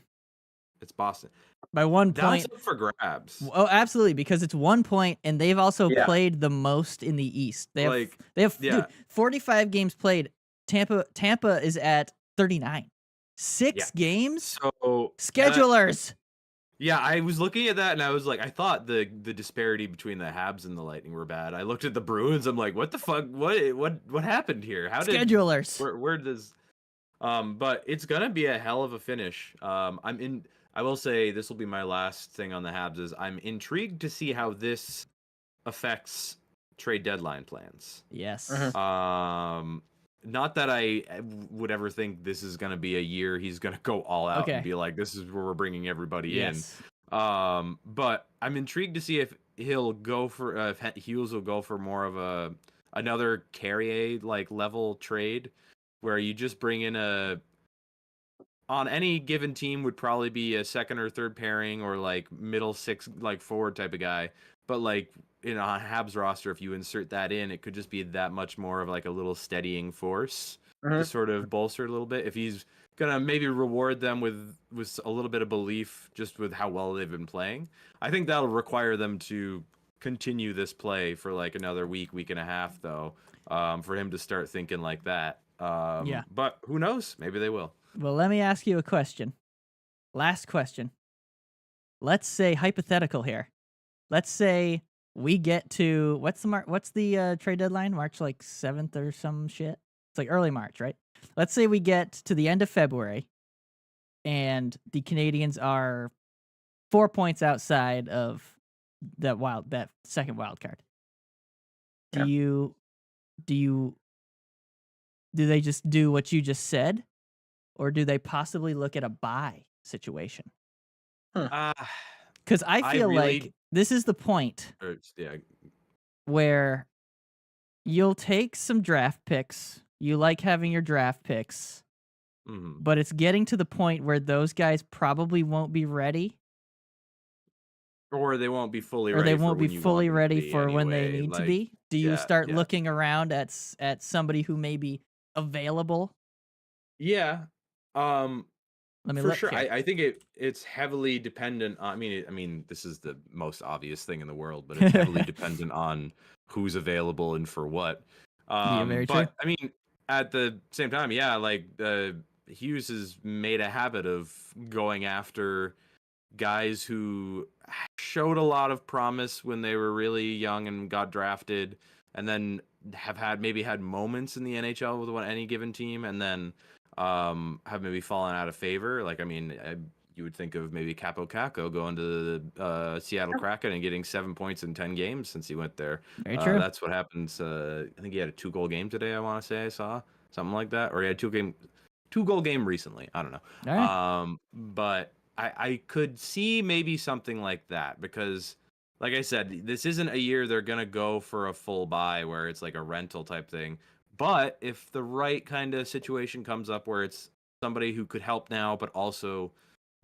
Speaker 2: It's Boston.
Speaker 1: by 1 point.
Speaker 2: That's up for grabs.
Speaker 1: Oh, absolutely, because it's 1 point, and they've also
Speaker 3: Yeah.
Speaker 1: played the most in the East. They have
Speaker 2: yeah.
Speaker 1: dude, 45 games played. Tampa is at 39. 6 games.
Speaker 2: So
Speaker 1: Schedulers.
Speaker 2: yeah, I was looking at that and I was like, I thought the disparity between the Habs and the Lightning were bad. I looked at the Bruins. I'm like, what the fuck? What happened here? How did
Speaker 1: Schedulers.
Speaker 2: where does but it's gonna be a hell of a finish. I will say this will be my last thing on the Habs is I'm intrigued to see how this affects trade deadline plans.
Speaker 1: Yes.
Speaker 2: Not that I would ever think this is going to be a year he's going to go all out and be like, this is where we're bringing everybody in. But I'm intrigued to see if he'll go for, if Hughes will go for more of another Carrier like level trade where you just bring in on any given team would probably be a second or third pairing or like middle six, like forward type of guy. But like, on Habs roster, if you insert that in, it could just be that much more of like a little steadying force to sort of bolster a little bit. If he's gonna maybe reward them with a little bit of belief, just with how well they've been playing, I think that'll require them to continue this play for like another week and a half, though, for him to start thinking like that. But who knows? Maybe they will.
Speaker 1: Well, let me ask you a question. Last question. Let's say hypothetical here. Let's say we get to what's the trade deadline? March like 7th or some shit. It's like early March, right? Let's say we get to the end of February, and the Canadians are 4 points outside of that second wild card. Do they just do what you just said, or do they possibly look at a bye situation? Because I feel like this is the point where you'll take some draft picks. You like having your draft picks, but it's getting to the point where those guys probably won't be ready.
Speaker 2: Or they won't be fully
Speaker 1: ready. Or they won't be fully ready for when they need to be. Do you start looking around at somebody who may be available?
Speaker 2: Yeah.
Speaker 1: Let me
Speaker 2: for
Speaker 1: look
Speaker 2: sure.
Speaker 1: here.
Speaker 2: I think it's heavily dependent on, I mean, this is the most obvious thing in the world, but it's heavily dependent on who's available and for what.
Speaker 1: Very
Speaker 2: but
Speaker 1: true.
Speaker 2: I mean, at the same time, yeah, like Hughes has made a habit of going after guys who showed a lot of promise when they were really young and got drafted, and then have had moments in the NHL with any given team, and then have maybe fallen out of favor. Like, I mean, you would think of maybe Capo Caco going to the Seattle Kraken and getting 7 points in 10 games since he went there.
Speaker 1: Very true.
Speaker 2: That's what happens. I think he had a 2-goal game today, I want to say I saw. Something like that. Or he had 2-goal game recently. I don't know.
Speaker 1: All right.
Speaker 2: But I could see maybe something like that because, like I said, this isn't a year they're going to go for a full buy where it's like a rental type thing. But if the right kind of situation comes up where it's somebody who could help now, but also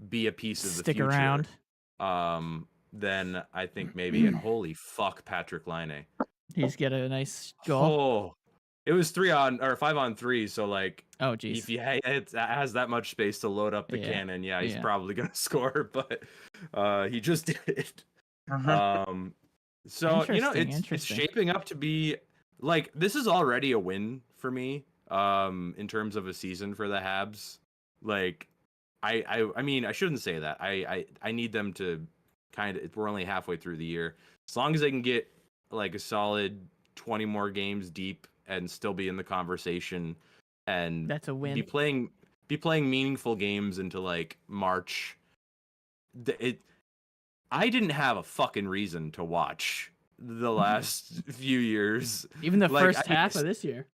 Speaker 2: be a piece of the future,
Speaker 1: around,
Speaker 2: then I think maybe, and holy fuck, Patrick Laine.
Speaker 1: He's get a nice goal.
Speaker 2: Oh, it was 5-on-3. So like,
Speaker 1: Oh, geez.
Speaker 2: if he has that much space to load up the
Speaker 1: Yeah,
Speaker 2: cannon, yeah, he's
Speaker 1: yeah.
Speaker 2: probably gonna score. But he just did. So
Speaker 1: Interesting,
Speaker 2: it's
Speaker 1: interesting.
Speaker 2: shaping up to be like, this is already a win for me. In terms of a season for the Habs, like, I mean, I shouldn't say that. I need them to we're only halfway through the year. As long as they can get like a solid 20 more games deep and still be in the conversation and
Speaker 1: That's a win.
Speaker 2: be playing meaningful games into like March. I didn't have a fucking reason to watch the last few years.
Speaker 1: Even the
Speaker 2: Like,
Speaker 1: first half of this year.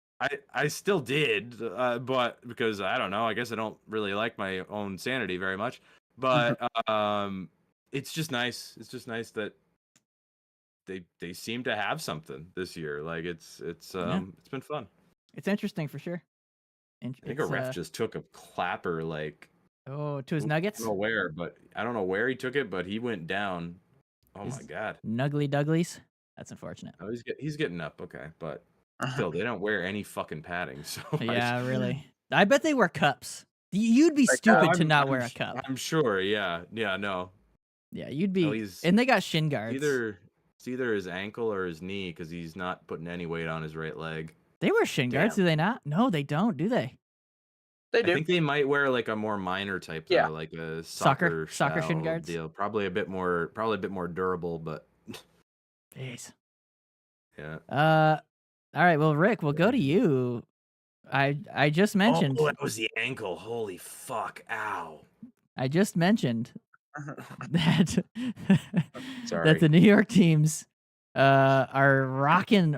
Speaker 2: I still did, but because I don't know, I guess I don't really like my own sanity very much. But it's just nice. It's just nice that they seem to have something this year. Like, it's been fun.
Speaker 1: It's interesting for sure.
Speaker 2: I think a ref just took a clapper, like,
Speaker 1: to his Nuggets.
Speaker 2: I don't know where he took it, but he went down. Oh my god.
Speaker 1: Nuggly Dugglies. That's unfortunate.
Speaker 2: Oh, he's getting up, okay, but still, they don't wear any fucking padding. So
Speaker 1: Yeah, really. I bet they wear cups. You'd be stupid to not wear a cup.
Speaker 2: I'm sure. Yeah. No.
Speaker 1: Yeah, you'd be. And they got shin guards.
Speaker 2: It's either his ankle or his knee, because he's not putting any weight on his right leg.
Speaker 1: They wear shin guards, do they not? No, they don't, do they?
Speaker 3: They do.
Speaker 2: I think they might wear like a more minor type, like a soccer
Speaker 1: shin guards
Speaker 2: deal. Probably a bit more durable, but.
Speaker 1: Jeez.
Speaker 2: Yeah.
Speaker 1: All right. Well, Rick, we'll go to you. I just mentioned.
Speaker 2: Oh, that was the ankle. Holy fuck! Ow.
Speaker 1: I just mentioned that
Speaker 2: Sorry.
Speaker 1: that the New York teams are rocking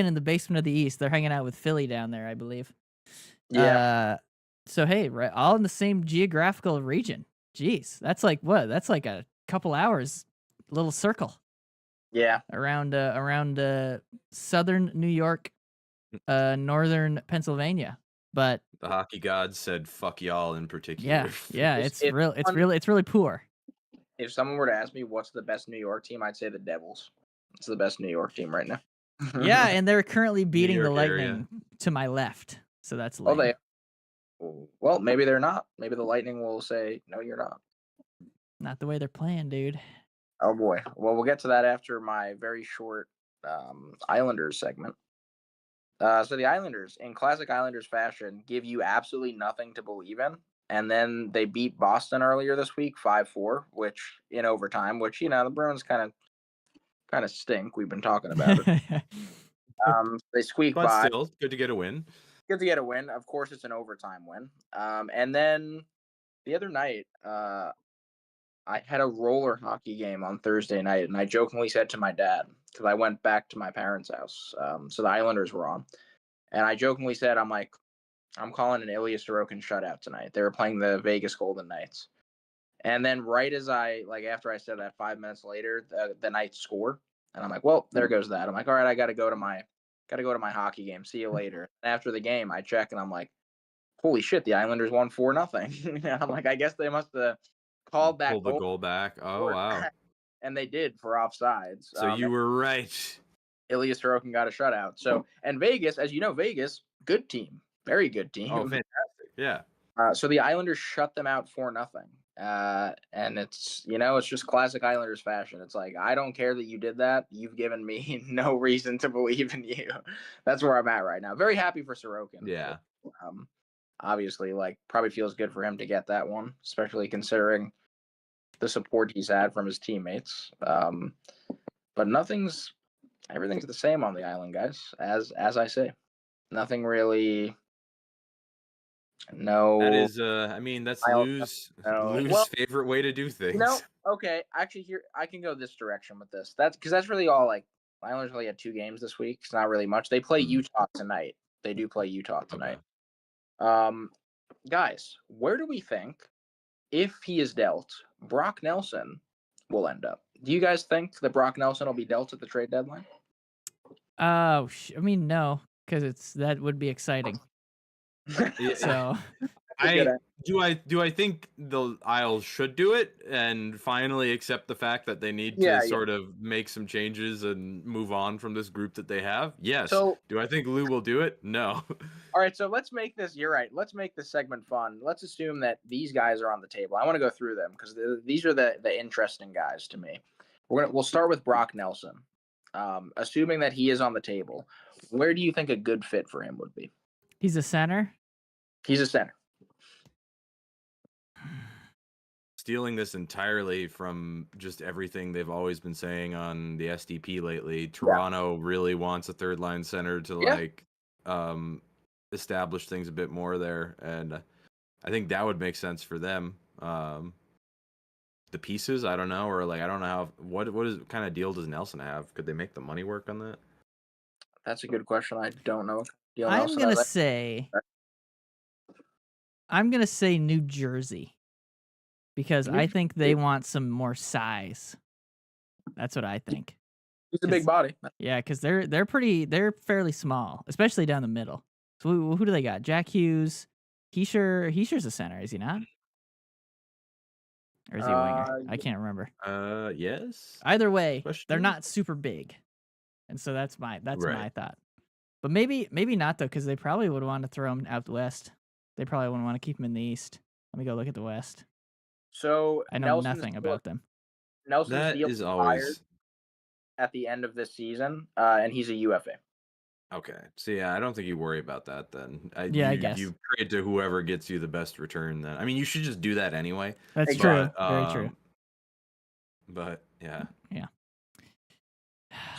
Speaker 1: in the basement of the East. They're hanging out with Philly down there, I believe.
Speaker 3: Yeah.
Speaker 1: So hey, right, all in the same geographical region. Jeez, that's like what? That's like a couple hours, little circle.
Speaker 3: Yeah.
Speaker 1: Around southern New York, northern Pennsylvania. But
Speaker 2: the hockey gods said "fuck y'all" in particular.
Speaker 1: Yeah, it's really poor.
Speaker 3: If someone were to ask me what's the best New York team, I'd say the Devils. It's the best New York team right now.
Speaker 1: Yeah, and they're currently beating the Lightning
Speaker 2: area.
Speaker 1: to my left. So that's lame.
Speaker 3: Well, maybe they're not. Maybe the Lightning will say, "No, you're not."
Speaker 1: Not the way they're playing, dude.
Speaker 3: Oh boy. Well, we'll get to that after my very short Islanders segment. So the Islanders, in classic Islanders fashion, give you absolutely nothing to believe in. And then they beat Boston earlier this week, 5-4, which in overtime, which, the Bruins kind of stink. We've been talking about it. They squeaked
Speaker 2: but
Speaker 3: by.
Speaker 2: Still, good to get a win.
Speaker 3: Good to get a win. Of course, it's an overtime win. And then the other night, I had a roller hockey game on Thursday night, and I jokingly said to my dad, because I went back to my parents' house, so the Islanders were on, and I jokingly said, I'm calling an Ilya Sorokin shutout tonight. They were playing the Vegas Golden Knights. And then right as after I said that, 5 minutes later, the Knights score. And I'm like, well, there goes that. I'm like, all right, I got to go to my hockey game. See you later. And after the game, I check and I'm like, holy shit, the Islanders won 4-0. I'm like, I guess they must have called that
Speaker 2: Pulled the goal back. Oh, wow.
Speaker 3: And they did for offsides.
Speaker 2: So you were right.
Speaker 3: Ilya Sorokin got a shutout. So, and Vegas, as you know, Vegas, good team. Very good team.
Speaker 2: Oh, fantastic. Yeah.
Speaker 3: So the Islanders shut them out 4-0. And it's, it's just classic Islanders fashion. It's like, I don't care that you did that. You've given me no reason to believe in you. That's where I'm at right now. Very happy for Sorokin.
Speaker 2: Yeah.
Speaker 3: Obviously, probably feels good for him to get that one, especially considering the support he's had from his teammates. But everything's the same on the island, guys. As I say, nothing really. No.
Speaker 2: That is, that's Lou's favorite way to do things.
Speaker 3: Okay. Actually, here I can go this direction with this. That's really all. Islanders really had 2 games this week. It's not really much. They play Utah tonight. They do play Utah tonight. Okay. Guys, where do we think, if he is dealt, Brock Nelson will end up? Do you guys think that Brock Nelson will be dealt at the trade deadline?
Speaker 1: No, because that would be exciting. So
Speaker 2: I think the Isles should do it and finally accept the fact that they need
Speaker 3: Yeah,
Speaker 2: to
Speaker 3: yeah.
Speaker 2: sort of make some changes and move on from this group that they have? Yes.
Speaker 3: So,
Speaker 2: Do I think Lou will do it? No.
Speaker 3: all right, so let's make this. You're right. Let's make this segment fun. Let's assume that these guys are on the table. I want to go through them because these are the interesting guys to me. We'll start with Brock Nelson. Assuming that he is on the table, where do you think a good fit for him would be?
Speaker 1: He's a center.
Speaker 3: He's a center.
Speaker 2: Stealing this entirely from just everything they've always been saying on the SDP lately. Toronto really wants a third line center to establish things a bit more there, and I think that would make sense for them. The pieces, I don't know, or I don't know how. What kind of deal does Nelson have? Could they make the money work on that?
Speaker 3: That's a good question. I don't know.
Speaker 1: I'm gonna say New Jersey because I think they want some more size. That's what I think.
Speaker 3: He's a big body.
Speaker 1: Yeah, because they're fairly small, especially down the middle. So who do they got? Jack Hughes. Heischer's a center, is he not? Or is he a winger? I can't remember.
Speaker 2: Yes.
Speaker 1: Either way, they're not super big, and so that's my thought. But maybe not though, because they probably would want to throw him out west. They probably wouldn't want to keep him in the east. Let me go look at the west.
Speaker 3: So
Speaker 1: I know nothing about them.
Speaker 3: Nelson's deal is always at the end of this season, and he's a UFA.
Speaker 2: Okay. So yeah, I don't think you worry about that then.
Speaker 1: I guess
Speaker 2: you trade to whoever gets you the best return. Then I mean, you should just do that anyway.
Speaker 1: That's true. Very true.
Speaker 2: But yeah.
Speaker 1: Yeah.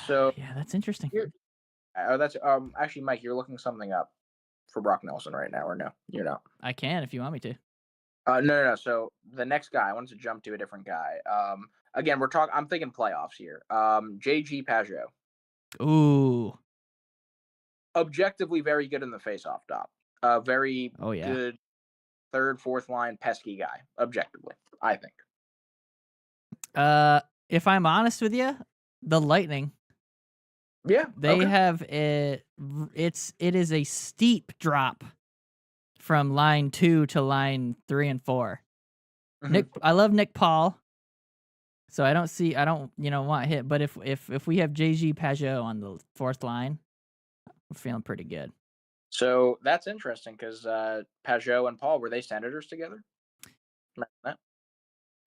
Speaker 3: So
Speaker 1: yeah, that's interesting.
Speaker 3: That's actually, Mike, you're looking something up for Brock Nelson right now, or no? You're not.
Speaker 1: I can if you want me to.
Speaker 3: No. So the next guy, I wanted to jump to a different guy. Again, I'm thinking playoffs here. JG Pageau.
Speaker 1: Ooh.
Speaker 3: Objectively very good in the face-off dot. Very good third, fourth line pesky guy. Objectively, I think.
Speaker 1: If I'm honest with you, the Lightning.
Speaker 3: Yeah,
Speaker 1: they have it. It is a steep drop from line 2 to line 3 and 4. Mm-hmm. I love Nick Paul, so I don't want hit. But if we have JG Pageau on the fourth line, we're feeling pretty good.
Speaker 3: So that's interesting because Pageau and Paul, were they Senators together?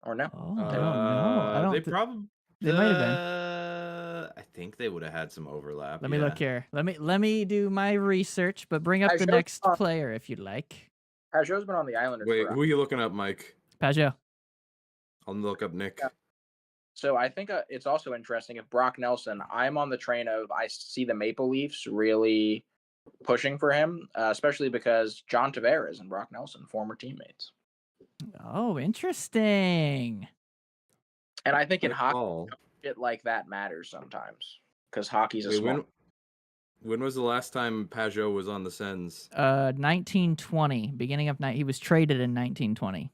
Speaker 3: Or no?
Speaker 1: Oh, I don't know. They might have been.
Speaker 2: I think they would have had some overlap.
Speaker 1: Let me look here. Let me do my research, but bring up the next player if you'd like.
Speaker 3: Pageau's been on the Islanders.
Speaker 2: Wait, who are you looking up, Mike?
Speaker 1: Pageau.
Speaker 2: I'll look up Nick.
Speaker 3: Yeah. So I think it's also interesting if Brock Nelson, I'm on the train of I see the Maple Leafs really pushing for him, especially because John Tavares and Brock Nelson, former teammates.
Speaker 1: Oh, interesting.
Speaker 3: And I think in hockey, shit like that matters sometimes because hockey's a small.
Speaker 2: When was the last time Pageau was on the Sens?
Speaker 1: 1920, beginning of night. He was traded in 1920.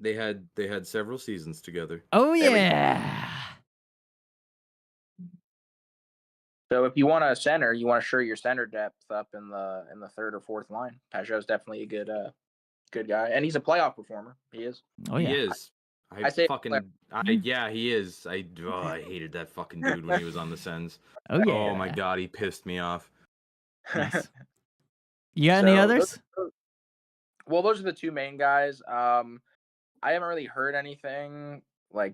Speaker 2: They had several seasons together.
Speaker 1: Oh yeah.
Speaker 3: So if you want a center, you want to shore your center depth up in the third or fourth line. Pageau's definitely a good guy, and he's a playoff performer. He is.
Speaker 1: Oh yeah.
Speaker 2: He is. he is. I hated that fucking dude when he was on the Sens.
Speaker 1: Oh yeah.
Speaker 2: Oh my god, he pissed me off.
Speaker 1: Nice. You got any others?
Speaker 3: Those are the two main guys. I haven't really heard anything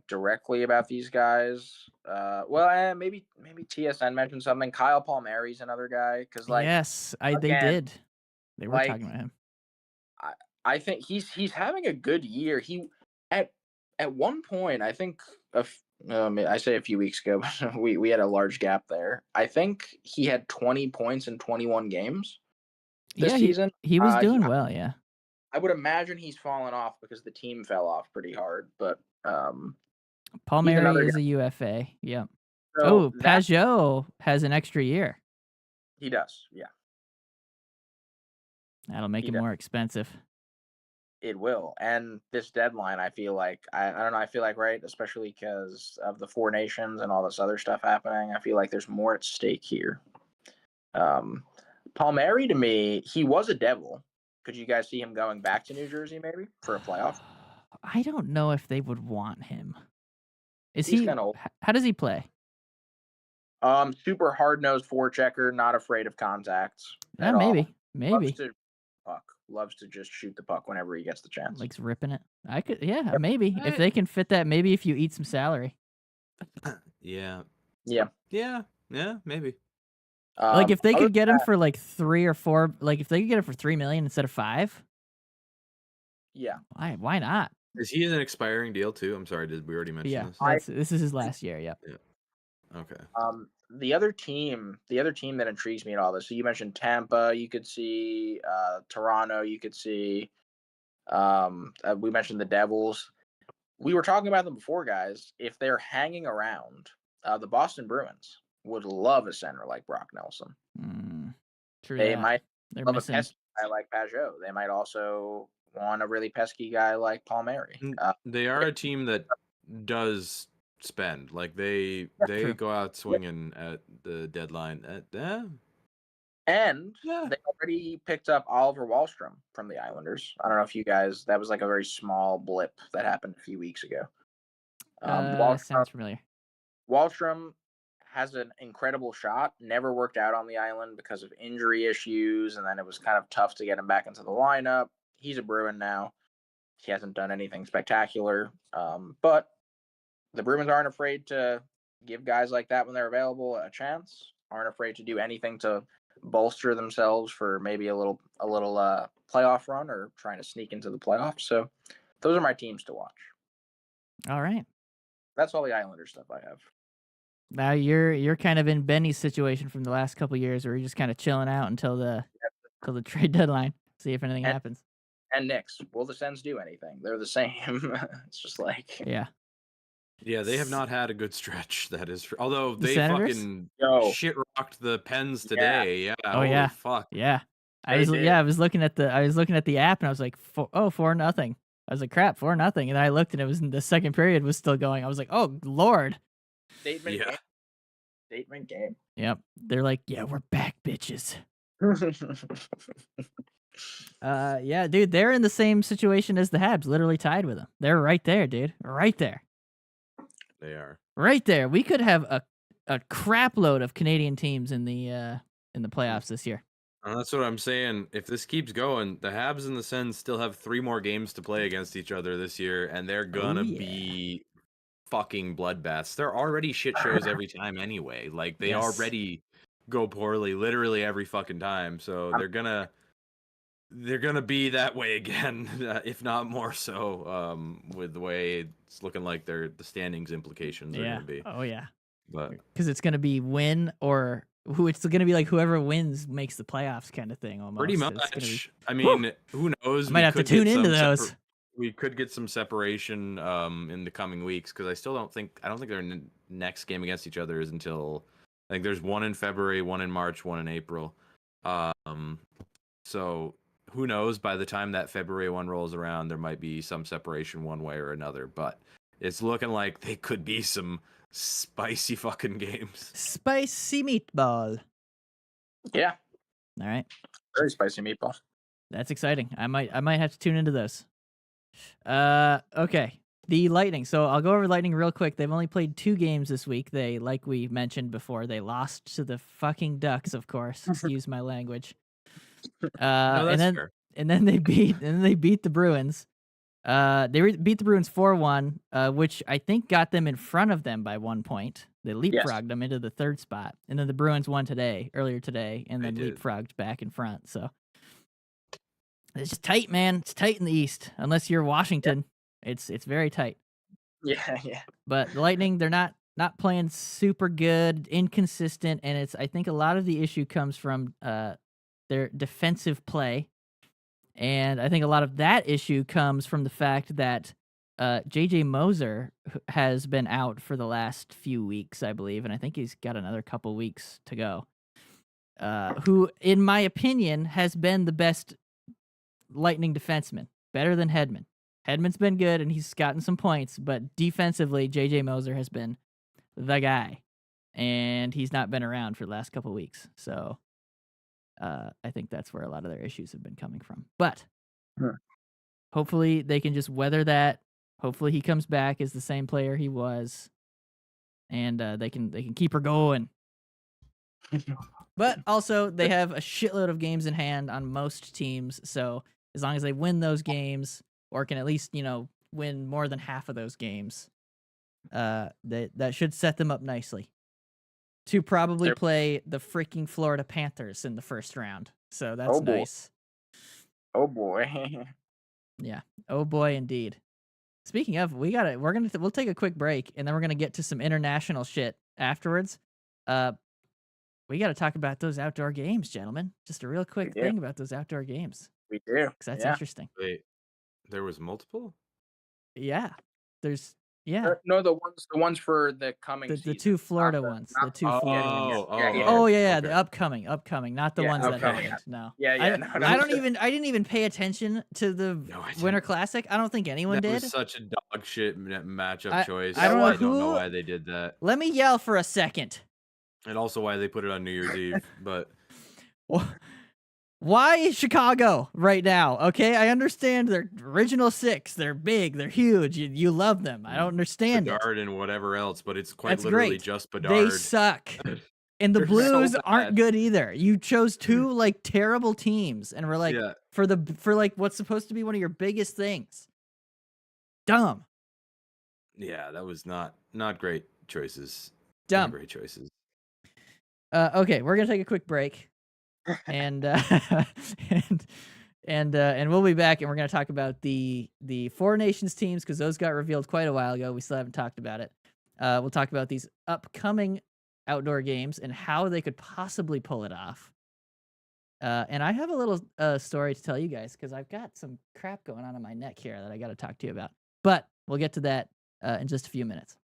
Speaker 3: directly about these guys. Maybe TSN mentioned something. Kyle Palmieri's another guy because
Speaker 1: yes, they did. They were talking about him.
Speaker 3: I think he's having a good year. He at one point, I think I say a few weeks ago, we had a large gap there. I think he had 20 points in 21 games this season.
Speaker 1: He was doing well, yeah.
Speaker 3: I would imagine he's fallen off because the team fell off pretty hard, but
Speaker 1: Palmieri is a UFA. Yeah. So Pageau has an extra year.
Speaker 3: He does, yeah.
Speaker 1: That'll make him more expensive.
Speaker 3: It will. And this deadline, I feel like, I don't know, I feel like, right, especially because of the Four Nations and all this other stuff happening, I feel like there's more at stake here. Palmieri, to me, he was a Devil Could you guys see him going back to New Jersey maybe for a playoff?
Speaker 1: I don't know if they would want him. Is
Speaker 3: He's
Speaker 1: he?
Speaker 3: kinda old.
Speaker 1: How does he play?
Speaker 3: Super hard nosed forechecker, not afraid of contacts
Speaker 1: Yeah,
Speaker 3: at all.
Speaker 1: maybe,
Speaker 3: Loves
Speaker 1: maybe
Speaker 3: to puck. Loves to just shoot the puck whenever he gets the chance.
Speaker 1: likes ripping it. I could, yeah,
Speaker 3: Yep.
Speaker 1: maybe if they can fit that. Maybe if you eat some salary,
Speaker 2: Yeah.
Speaker 3: Yeah.
Speaker 2: Yeah. Yeah. Maybe.
Speaker 1: like if they
Speaker 3: Other
Speaker 1: could get him for like 3 or 4, like if they could get him for 3 million instead of 5,
Speaker 3: yeah.
Speaker 1: why not?
Speaker 2: Is he in an expiring deal too? I'm sorry. Did we already mention
Speaker 1: Yeah,
Speaker 2: this?
Speaker 1: this is his last year. Yep.
Speaker 2: Okay.
Speaker 3: The other team that intrigues me in all this. So you mentioned Tampa. You could see Toronto. You could see. We mentioned the Devils. We were talking about them before, guys. If they're hanging around, the Boston Bruins would love a center like Brock Nelson.
Speaker 1: True.
Speaker 3: They
Speaker 1: that.
Speaker 3: might
Speaker 1: They're
Speaker 3: love
Speaker 1: missing.
Speaker 3: a pesky guy like Pajot. They might also want a really pesky guy like Palmieri.
Speaker 2: They are a team that does spend. Like they
Speaker 1: True.
Speaker 2: go out swinging at the deadline.
Speaker 3: And
Speaker 2: Yeah.
Speaker 3: they already picked up Oliver Wahlstrom from the Islanders. I don't know if you guys, that was like a very small blip that happened a few weeks ago.
Speaker 1: Sounds familiar.
Speaker 3: Wahlstrom has an incredible shot, never worked out on the island because of injury issues, and then it was kind of tough to get him back into the lineup. He's a Bruin now. He hasn't done anything spectacular, but the Bruins aren't afraid to give guys like that when they're available a chance, aren't afraid to do anything to bolster themselves for maybe a little playoff run or trying to sneak into the playoffs. So those are my teams to watch.
Speaker 1: All right.
Speaker 3: That's all the Islander stuff I have.
Speaker 1: Now you're kind of in Benny's situation from the last couple years, where you're just kind of chilling out until the trade deadline, see if anything happens.
Speaker 3: And Knicks, will the Sens do anything? They're the same. It's just like
Speaker 1: Yeah,
Speaker 2: they have not had a good stretch. That is, although
Speaker 1: The
Speaker 2: they
Speaker 1: Senators?
Speaker 2: fucking
Speaker 3: Yo.
Speaker 2: shit rocked the Pens today. Yeah.
Speaker 1: Oh,
Speaker 2: Holy
Speaker 1: yeah.
Speaker 2: fuck.
Speaker 1: yeah.
Speaker 3: They did.
Speaker 1: I was looking at the app and I was like, 4-0. I was like, crap, 4-0. And I looked and it was the second period was still going. I was like, oh Lord.
Speaker 3: Statement
Speaker 2: Yeah.
Speaker 3: game. Statement game.
Speaker 1: Yep. They're like, yeah, we're back, bitches. Yeah, dude, they're in the same situation as the Habs, literally tied with them. They're right there, dude. Right there.
Speaker 2: They are.
Speaker 1: Right there. We could have a crap load of Canadian teams in the playoffs this year.
Speaker 2: That's what I'm saying. If this keeps going, the Habs and the Sens still have 3 more games to play against each other this year, and they're gonna be fucking bloodbaths. They're already shit shows every time anyway. Like they
Speaker 1: Yes.
Speaker 2: already go poorly literally every fucking time. So they're gonna be that way again, if not more so. With the way it's looking like the standings implications are gonna be.
Speaker 1: Oh yeah.
Speaker 2: But
Speaker 1: Because it's gonna be win or who. It's gonna be like whoever wins makes the playoffs kind of thing. Almost.
Speaker 2: pretty
Speaker 1: It's gonna be-
Speaker 2: much. I mean, who knows?
Speaker 1: I might have to tune into those.
Speaker 2: We could get some separation in the coming weeks, because I don't think their next game against each other is until, I think there's one in February, one in March, one in April. So who knows? By the time that February one rolls around, there might be some separation one way or another. But it's looking like they could be some spicy fucking games.
Speaker 1: Spicy meatball.
Speaker 3: Yeah,
Speaker 1: All right,
Speaker 3: very spicy meatball.
Speaker 1: that's exciting. I might have to tune into those. Okay. The Lightning. So I'll go over Lightning real quick. They've only played 2 games this week. They, like we mentioned before, they lost to the fucking Ducks, of course. Excuse my language.
Speaker 2: No, that's fair.
Speaker 1: And then they beat the Bruins. They beat the Bruins 4-1, which I think got them in front of them by 1 point. They leapfrogged them into the 3rd spot, and then the Bruins won earlier today, and then
Speaker 2: They did.
Speaker 1: leapfrogged back in front. So it's just tight, man. It's tight in the East, unless you're Washington. It's very tight.
Speaker 3: Yeah.
Speaker 1: But the Lightning, they're not playing super good, inconsistent, and I think a lot of the issue comes from their defensive play. And I think a lot of that issue comes from the fact that JJ Moser has been out for the last few weeks, I believe, and I think he's got another couple weeks to go. Who, in my opinion, has been the best Lightning defenseman, better than Hedman. Hedman's been good, and he's gotten some points, but defensively, JJ Moser has been the guy, and he's not been around for the last couple weeks. So I think that's where a lot of their issues have been coming from. But
Speaker 3: Hmm.
Speaker 1: hopefully they can just weather that. Hopefully he comes back as the same player he was, and they can keep her going. But also they have a shitload of games in hand on most teams, so as long as they win those games or can at least win more than half of those games, that should set them up nicely to probably
Speaker 3: They're-
Speaker 1: play the freaking Florida Panthers in the first round. So that's
Speaker 3: Oh, boy.
Speaker 1: nice.
Speaker 3: Oh boy.
Speaker 1: Yeah. Oh boy, indeed. Speaking of, we'll take a quick break and then we're gonna get to some international shit afterwards. We got to talk about those outdoor games, gentlemen. Just a real quick
Speaker 3: do.
Speaker 1: thing about those outdoor games,
Speaker 3: We do.
Speaker 1: because that's
Speaker 3: Yeah.
Speaker 1: interesting.
Speaker 2: Wait, there was multiple?
Speaker 1: Yeah. Yeah.
Speaker 3: No, the ones for the coming
Speaker 1: The
Speaker 3: season.
Speaker 1: two Florida
Speaker 3: not
Speaker 1: ones.
Speaker 3: not
Speaker 1: The two
Speaker 2: Oh,
Speaker 1: Florida ones.
Speaker 2: oh,
Speaker 1: Oh yeah,
Speaker 2: okay.
Speaker 1: the upcoming, not the
Speaker 3: Yeah,
Speaker 1: ones that
Speaker 3: upcoming.
Speaker 1: happened. No.
Speaker 3: Yeah,
Speaker 1: I,
Speaker 3: no,
Speaker 1: I didn't even pay attention to the
Speaker 2: No, I
Speaker 1: Winter
Speaker 2: didn't.
Speaker 1: Classic. I don't think anyone
Speaker 2: That
Speaker 1: did.
Speaker 2: was such a dog shit matchup
Speaker 1: I-
Speaker 2: choice.
Speaker 1: I
Speaker 3: don't
Speaker 2: I
Speaker 3: know
Speaker 2: don't know
Speaker 1: who-
Speaker 2: why they did that,
Speaker 1: Let me yell for a second.
Speaker 2: and also why they put it on New Year's Eve. But
Speaker 1: Why Chicago right now? Okay, I understand they're original six. They're big. They're huge. You love them. I don't understand it.
Speaker 2: Bedard and whatever else, but it's quite
Speaker 1: That's
Speaker 2: literally
Speaker 1: great.
Speaker 2: just
Speaker 1: They
Speaker 2: Bedard.
Speaker 1: suck. And the
Speaker 3: They're so
Speaker 1: Blues aren't
Speaker 3: bad.
Speaker 1: good either. You chose two like terrible teams, and we're like
Speaker 2: Yeah,
Speaker 1: for like what's supposed to be one of your biggest things. Dumb,
Speaker 2: yeah, that was not great choices.
Speaker 1: dumb.
Speaker 2: Not great choices.
Speaker 1: Okay, we're gonna take a quick break, and and we'll be back, and we're gonna talk about the Four Nations teams because those got revealed quite a while ago. We still haven't talked about it. We'll talk about these upcoming outdoor games and how they could possibly pull it off. And I have a little story to tell you guys because I've got some crap going on in my neck here that I got to talk to you about. But we'll get to that in just a few minutes.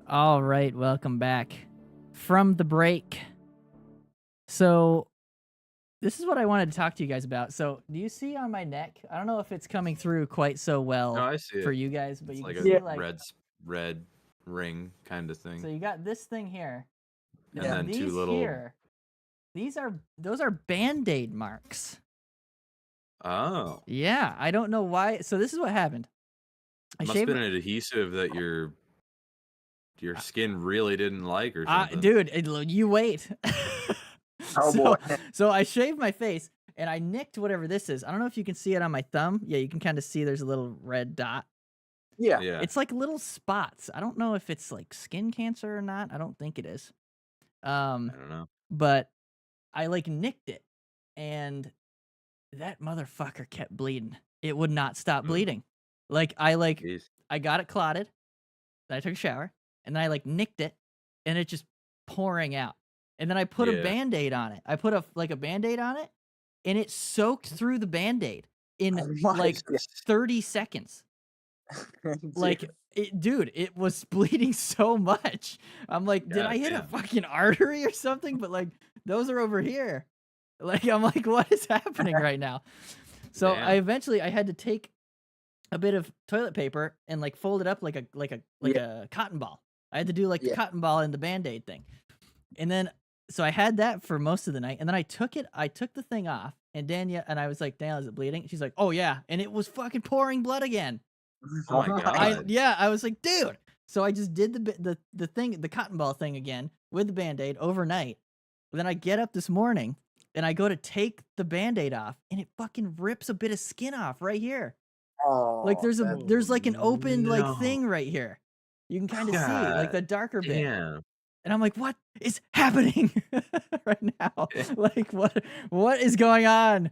Speaker 1: All right, welcome back from the break. So, this is what I wanted to talk to you guys about. So, do you see on my neck? I don't know if it's coming through quite so
Speaker 2: No,
Speaker 1: well
Speaker 2: I see
Speaker 1: for
Speaker 2: it.
Speaker 1: you guys, but
Speaker 2: It's
Speaker 1: you
Speaker 2: like
Speaker 1: can
Speaker 2: a
Speaker 1: see like
Speaker 2: red ring kind of
Speaker 1: so
Speaker 2: thing,
Speaker 1: you got this thing here.
Speaker 2: and
Speaker 3: Yeah.
Speaker 2: then two
Speaker 1: These
Speaker 2: little.
Speaker 1: here, those are Band-Aid marks.
Speaker 2: Oh,
Speaker 1: Yeah, I don't know why. So this is what happened. I
Speaker 2: must have
Speaker 1: shaved
Speaker 2: been an adhesive that your skin really didn't like or something.
Speaker 1: dude, you wait.
Speaker 3: Oh,
Speaker 1: so,
Speaker 3: boy.
Speaker 1: so I shaved my face and I nicked whatever this is. I don't know if you can see it on my thumb. Yeah, you can kind of see there's a little red dot.
Speaker 3: Yeah.
Speaker 2: Yeah.
Speaker 1: It's like little spots. I don't know if it's like skin cancer or not. I don't think it is.
Speaker 2: I don't know.
Speaker 1: But I like nicked it, and that motherfucker kept bleeding. It would not stop
Speaker 2: Mm.
Speaker 1: bleeding. Like
Speaker 2: Jeez.
Speaker 1: I got it clotted. Then I took a shower, and then I like nicked it, and it just pouring out. And then I put a
Speaker 2: Yeah.
Speaker 1: Band-Aid on it. I put a Band-Aid on it, and it soaked through the Band-Aid in
Speaker 3: Oh my
Speaker 1: like
Speaker 3: God.
Speaker 1: 30 seconds. Like, dude, it was bleeding so much. I'm like, did I hit a
Speaker 2: Goddamn.
Speaker 1: fucking artery or something? But like, those are over here. Like, I'm like, what is happening right now? So
Speaker 2: Damn.
Speaker 1: I had to take a bit of toilet paper and like fold it up like a cotton ball. I had to do like the
Speaker 3: Yeah.
Speaker 1: cotton ball and the Band-Aid thing. And then so I had that for most of the night, and then I took the thing off, and I was like, Danielle, is it bleeding? She's like, oh yeah, and it was fucking pouring blood again.
Speaker 2: Oh my God.
Speaker 1: I was like, dude. So I just did the thing, the cotton ball thing again with the Band-Aid overnight. Then I get up this morning and I go to take the Band-Aid off, and it fucking rips a bit of skin off right here. Like
Speaker 3: Oh,
Speaker 1: there's like an open
Speaker 2: no.
Speaker 1: like thing right here. You can kind of see like the darker bit.
Speaker 2: Damn.
Speaker 1: And I'm like, what is happening right now? Like what is going on?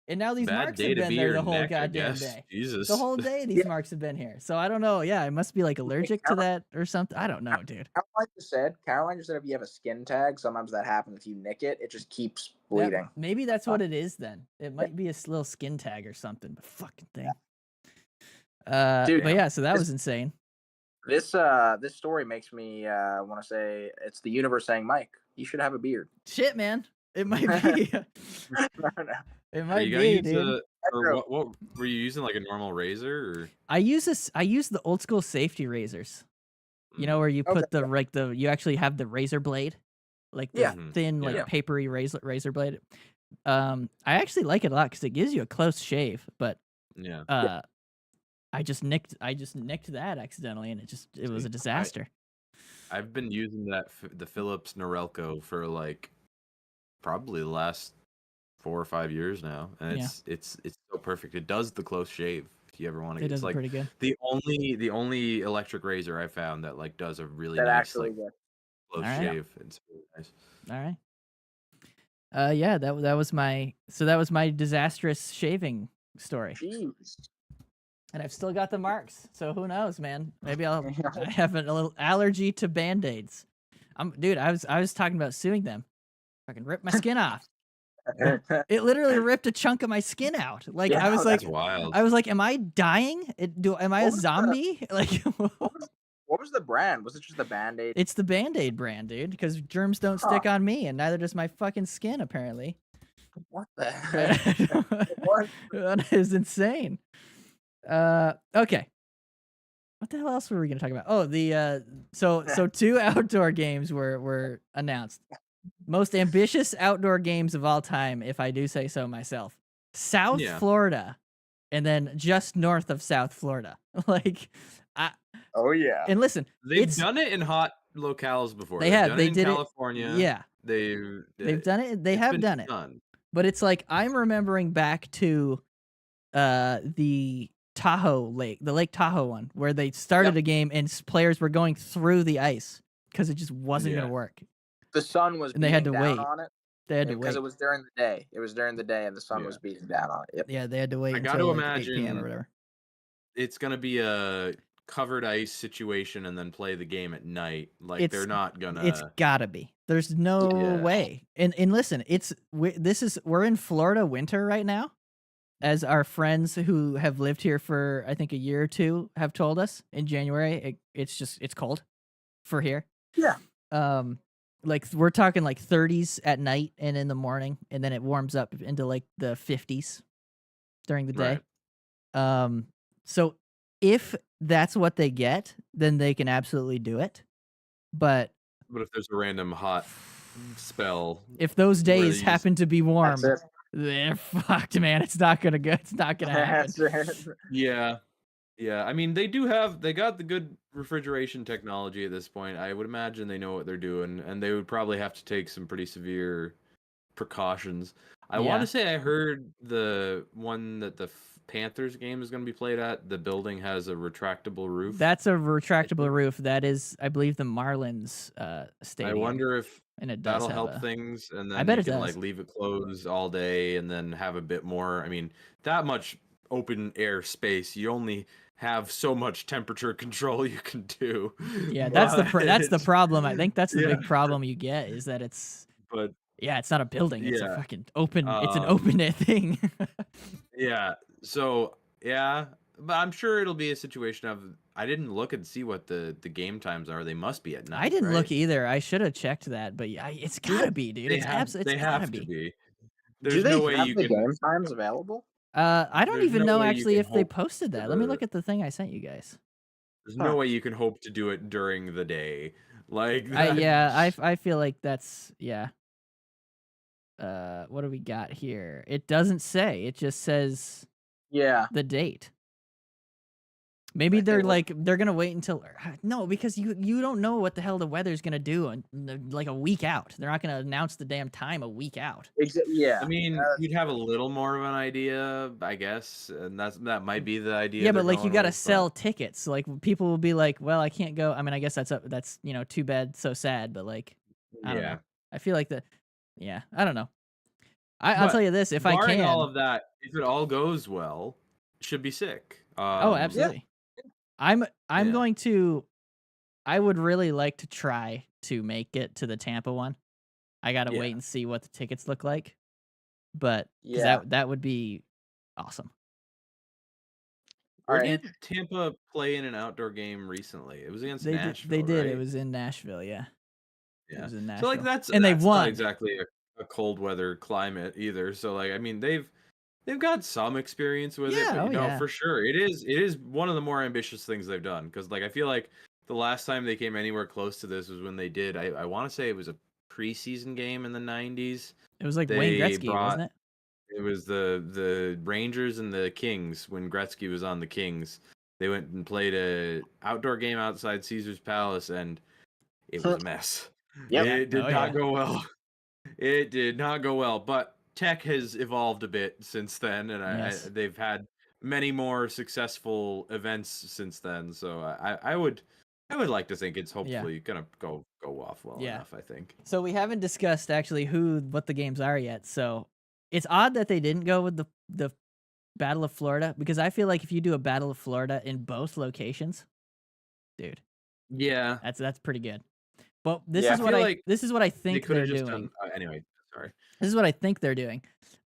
Speaker 1: And now these
Speaker 2: Bad
Speaker 1: marks
Speaker 2: day
Speaker 1: have
Speaker 2: to
Speaker 1: been
Speaker 2: be
Speaker 1: there
Speaker 2: your
Speaker 1: the whole
Speaker 2: neck, I
Speaker 1: goddamn
Speaker 2: guess.
Speaker 1: day.
Speaker 2: Jesus.
Speaker 1: The whole day these marks have been here. So I don't know. Yeah, I must be like allergic to that or something. I don't know, dude.
Speaker 3: Caroline just said if you have a skin tag, sometimes that happens. If you nick it, it just keeps
Speaker 1: That-
Speaker 3: bleeding.
Speaker 1: maybe that's what it is then. It might be a little skin tag or something, but fucking thing.
Speaker 3: Dude,
Speaker 1: but yeah, so that
Speaker 3: this-
Speaker 1: was insane.
Speaker 3: This story makes me want to say it's the universe saying, Mike, you should have a beard.
Speaker 1: Shit, man. It might be. It
Speaker 2: Are
Speaker 1: might
Speaker 2: you gonna
Speaker 1: be,
Speaker 2: use
Speaker 1: dude.
Speaker 2: or what were you using, like a normal razor or?
Speaker 1: I use the old school safety razors. You know, where you put you actually have the razor blade, like the
Speaker 3: Yeah.
Speaker 1: thin, like
Speaker 2: Yeah.
Speaker 1: papery razor blade. I actually like it a lot because it gives you a close shave, but
Speaker 2: Yeah.
Speaker 1: I just nicked that accidentally, and it was a disaster.
Speaker 2: I've been using the Philips Norelco for like probably the last 4 or 5 years now, and
Speaker 1: Yeah.
Speaker 2: it's so perfect. It does the close shave if you ever want to.
Speaker 1: It does
Speaker 2: It's
Speaker 1: it
Speaker 2: like
Speaker 1: pretty good.
Speaker 2: the only electric razor I found that like does a really
Speaker 3: That
Speaker 2: nice
Speaker 3: actually
Speaker 2: like
Speaker 3: good.
Speaker 2: close
Speaker 1: Alright.
Speaker 2: shave. It's really nice.
Speaker 1: All right. Yeah, that was my disastrous shaving story.
Speaker 3: Jeez.
Speaker 1: And I've still got the marks, so who knows, man? Maybe I have a little allergy to Band-Aids. Dude, I was talking about suing them. Fucking rip my skin off. It literally ripped a chunk of my skin out. Like
Speaker 3: Yeah,
Speaker 1: I was
Speaker 2: That's
Speaker 1: like,
Speaker 2: wild.
Speaker 1: am I dying? Am I a
Speaker 3: What was the-
Speaker 1: zombie? Like,
Speaker 3: What was the brand? Was it just the Band-Aid?
Speaker 1: it's the Band-Aid brand, dude. Because germs don't stick on me, and neither does my fucking skin, apparently.
Speaker 3: What the heck? What?
Speaker 1: That is insane. Okay. What the hell else were we gonna talk about? Oh, the so 2 outdoor games were announced. Most ambitious outdoor games of all time, if I do say so myself. South
Speaker 2: Yeah.
Speaker 1: Florida, and then just north of South Florida. Like,
Speaker 3: Oh yeah.
Speaker 1: and listen,
Speaker 2: They've done it in hot locales before.
Speaker 1: They
Speaker 2: They've
Speaker 1: have.
Speaker 2: done
Speaker 1: They
Speaker 2: it in
Speaker 1: did it-
Speaker 2: California.
Speaker 1: yeah,
Speaker 2: They've
Speaker 1: done it. They
Speaker 2: it's
Speaker 1: have
Speaker 2: been
Speaker 1: done it.
Speaker 2: done.
Speaker 1: But it's like I'm remembering back to the Tahoe Lake, the Lake Tahoe one, where they started a game and players were going through the ice because it just wasn't
Speaker 2: Yeah.
Speaker 1: gonna work.
Speaker 3: The sun was
Speaker 1: And they had
Speaker 3: beating
Speaker 1: to
Speaker 3: down
Speaker 1: wait.
Speaker 3: on it
Speaker 1: They had to
Speaker 3: because
Speaker 1: wait.
Speaker 3: it was during the day. It was during the day, and the sun
Speaker 2: Yeah.
Speaker 3: was beating down on it. Yep.
Speaker 1: Yeah, they had to wait
Speaker 2: I
Speaker 1: until
Speaker 2: gotta
Speaker 1: like 8 p.m. or
Speaker 2: imagine
Speaker 1: whatever.
Speaker 2: It's gonna be a covered ice situation and then play the game at night. Like they're not gonna.
Speaker 1: It's gotta be. There's no
Speaker 2: Yeah.
Speaker 1: way. And listen, we're in Florida winter right now, as our friends who have lived here for I think a year or two have told us. In January, it's cold. for here.
Speaker 3: Yeah.
Speaker 1: Like we're talking like 30s at night and in the morning, and then it warms up into like the 50s during the day.
Speaker 2: Right.
Speaker 1: So if that's what they get, then they can absolutely do it. But
Speaker 2: if there's a random hot spell,
Speaker 1: if those
Speaker 2: where
Speaker 1: days
Speaker 2: you
Speaker 1: happen to be warm,
Speaker 3: That's it.
Speaker 1: they're fucked, man. It's not gonna go. It's not gonna happen.
Speaker 3: That's it.
Speaker 2: yeah, I mean, they got the good refrigeration technology at this point. I would imagine they know what they're doing, and they would probably have to take some pretty severe precautions. I want
Speaker 1: Yeah.
Speaker 2: to say I heard the one that the Panthers game is going to be played at. The building has a retractable roof.
Speaker 1: That's a retractable roof. That is, I believe, the Marlins
Speaker 2: I
Speaker 1: stadium.
Speaker 2: wonder if
Speaker 1: and it does
Speaker 2: that'll
Speaker 1: have
Speaker 2: help
Speaker 1: a.
Speaker 2: things, and then
Speaker 1: I bet
Speaker 2: you
Speaker 1: it
Speaker 2: can
Speaker 1: does.
Speaker 2: like leave it closed all day, and then have a bit more. I mean, that much open air space, you only have so much temperature control you can do.
Speaker 1: Yeah, that's the
Speaker 2: But-
Speaker 1: problem. I think that's the
Speaker 2: Yeah.
Speaker 1: big problem you get is that it's
Speaker 2: But
Speaker 1: yeah, it's not a building. It's a
Speaker 2: Yeah.
Speaker 1: fucking open. It's an open thing.
Speaker 2: yeah, so yeah, but I'm sure it'll be a situation of I didn't look and see what the game times are. They must be at night.
Speaker 1: I didn't look
Speaker 2: right?
Speaker 1: either. I should have checked that, but yeah, it's gotta be, dude. It's absolutely.
Speaker 2: They
Speaker 1: It's gotta
Speaker 2: have to
Speaker 1: be.
Speaker 2: be.
Speaker 3: Do
Speaker 2: There's
Speaker 3: they
Speaker 2: no way
Speaker 3: have
Speaker 2: you
Speaker 3: the
Speaker 2: can.
Speaker 3: game times available?
Speaker 1: I don't
Speaker 2: There's
Speaker 1: even
Speaker 2: no
Speaker 1: know
Speaker 2: way you
Speaker 1: actually
Speaker 2: can
Speaker 1: if they
Speaker 2: hope
Speaker 1: posted
Speaker 2: for
Speaker 1: that. Let me
Speaker 2: the-
Speaker 1: look at the thing I sent you guys.
Speaker 2: There's
Speaker 3: Huh.
Speaker 2: no way you can hope to do it during the day. Like
Speaker 1: I feel like that's yeah. What do we got here? It doesn't say. It just says
Speaker 3: Yeah.
Speaker 1: the date. Maybe
Speaker 3: Okay,
Speaker 1: they're
Speaker 3: well-
Speaker 1: like they're gonna wait until no, because you don't know what the hell the weather's gonna do like a week out. They're not gonna announce the damn time a week out.
Speaker 3: Yeah.
Speaker 2: I mean, you'd have a little more of an idea, I guess, and that might be the idea.
Speaker 1: Yeah, but
Speaker 2: they're
Speaker 1: like you
Speaker 2: going
Speaker 1: gotta
Speaker 2: with, but-
Speaker 1: sell tickets. Like people will be like, well, I can't go. I mean, I guess that's too bad, so sad. But like, I don't
Speaker 2: Yeah.
Speaker 1: know. I feel like I don't know. I'll
Speaker 2: But
Speaker 1: tell you this: if I
Speaker 2: Barring
Speaker 1: can,
Speaker 2: all of that, if it all goes well, it should be sick.
Speaker 1: oh, absolutely. I'm
Speaker 2: Yeah.
Speaker 1: going to. I would really like to try to make it to the Tampa one. I gotta
Speaker 2: Yeah.
Speaker 1: wait and see what the tickets look like, but 'cause
Speaker 3: Yeah.
Speaker 1: that would be awesome.
Speaker 2: Where
Speaker 3: Alright.
Speaker 2: did Tampa play in an outdoor game recently? It was against
Speaker 1: They
Speaker 2: Nashville.
Speaker 1: did. They did.
Speaker 2: right?
Speaker 1: It was in Nashville. Yeah. It
Speaker 2: Yeah.
Speaker 1: was in Nashville.
Speaker 2: So like that's
Speaker 1: and they
Speaker 2: that's
Speaker 1: won.
Speaker 2: not exactly a cold weather climate either. So like I mean they've got some experience with it,
Speaker 1: Yeah,
Speaker 2: but
Speaker 1: oh,
Speaker 2: you know
Speaker 1: yeah.
Speaker 2: for sure it is one of the more ambitious things they've done because like I feel like the last time they came anywhere close to this was when they did I want to say it was a preseason game in the 90s.
Speaker 1: It was like Wayne
Speaker 2: They
Speaker 1: Gretzky, wasn't it?
Speaker 2: It was the Rangers and the Kings when Gretzky was on the Kings. They went and played a outdoor game outside Caesar's Palace, and it was a mess.
Speaker 3: Yep.
Speaker 2: It did
Speaker 1: Oh,
Speaker 2: not
Speaker 1: yeah.
Speaker 2: go well. It did not go well. But tech has evolved a bit since then, and
Speaker 1: Yes.
Speaker 2: they've had many more successful events since then. So I would like to think it's hopefully gonna go off well
Speaker 1: Yeah.
Speaker 2: enough. I think.
Speaker 1: So we haven't discussed actually what the games are yet. So it's odd that they didn't go with the Battle of Florida because I feel like if you do a Battle of Florida in both locations, dude,
Speaker 2: Yeah.
Speaker 1: that's pretty good. But this
Speaker 3: Yeah,
Speaker 1: is
Speaker 2: I
Speaker 1: what
Speaker 2: feel
Speaker 1: I
Speaker 2: like
Speaker 1: this is what I
Speaker 2: They
Speaker 1: think
Speaker 2: could
Speaker 1: they're
Speaker 2: have just
Speaker 1: doing.
Speaker 2: done. Anyway, sorry.
Speaker 1: This is what I think they're doing.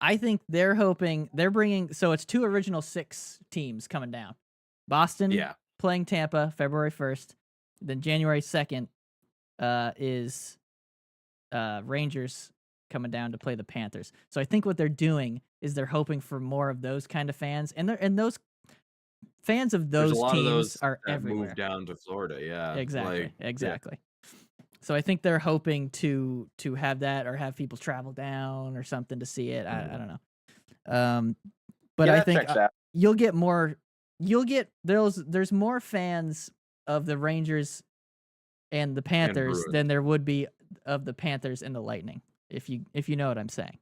Speaker 1: I think they're hoping they're bringing. So it's 2 original 6 teams coming down. Boston
Speaker 2: Yeah.
Speaker 1: playing Tampa February 1st. Then January 2nd is Rangers coming down to play the Panthers. So I think what they're doing is they're hoping for more of those kind of fans, and those fans of
Speaker 2: There's
Speaker 1: those
Speaker 2: a lot
Speaker 1: teams
Speaker 2: of those
Speaker 1: are
Speaker 2: that
Speaker 1: everywhere.
Speaker 2: moved down to Florida. Yeah.
Speaker 1: Exactly.
Speaker 2: like, yeah.
Speaker 1: Exactly. So I think they're hoping to have that or have people travel down or something to see it. I don't know. But
Speaker 3: Yeah,
Speaker 1: I
Speaker 3: that
Speaker 1: think
Speaker 3: checks out.
Speaker 1: you'll get more. There's more fans of the Rangers and the Panthers
Speaker 2: Bruins.
Speaker 1: than there would be of the Panthers and the Lightning. If you know what I'm saying.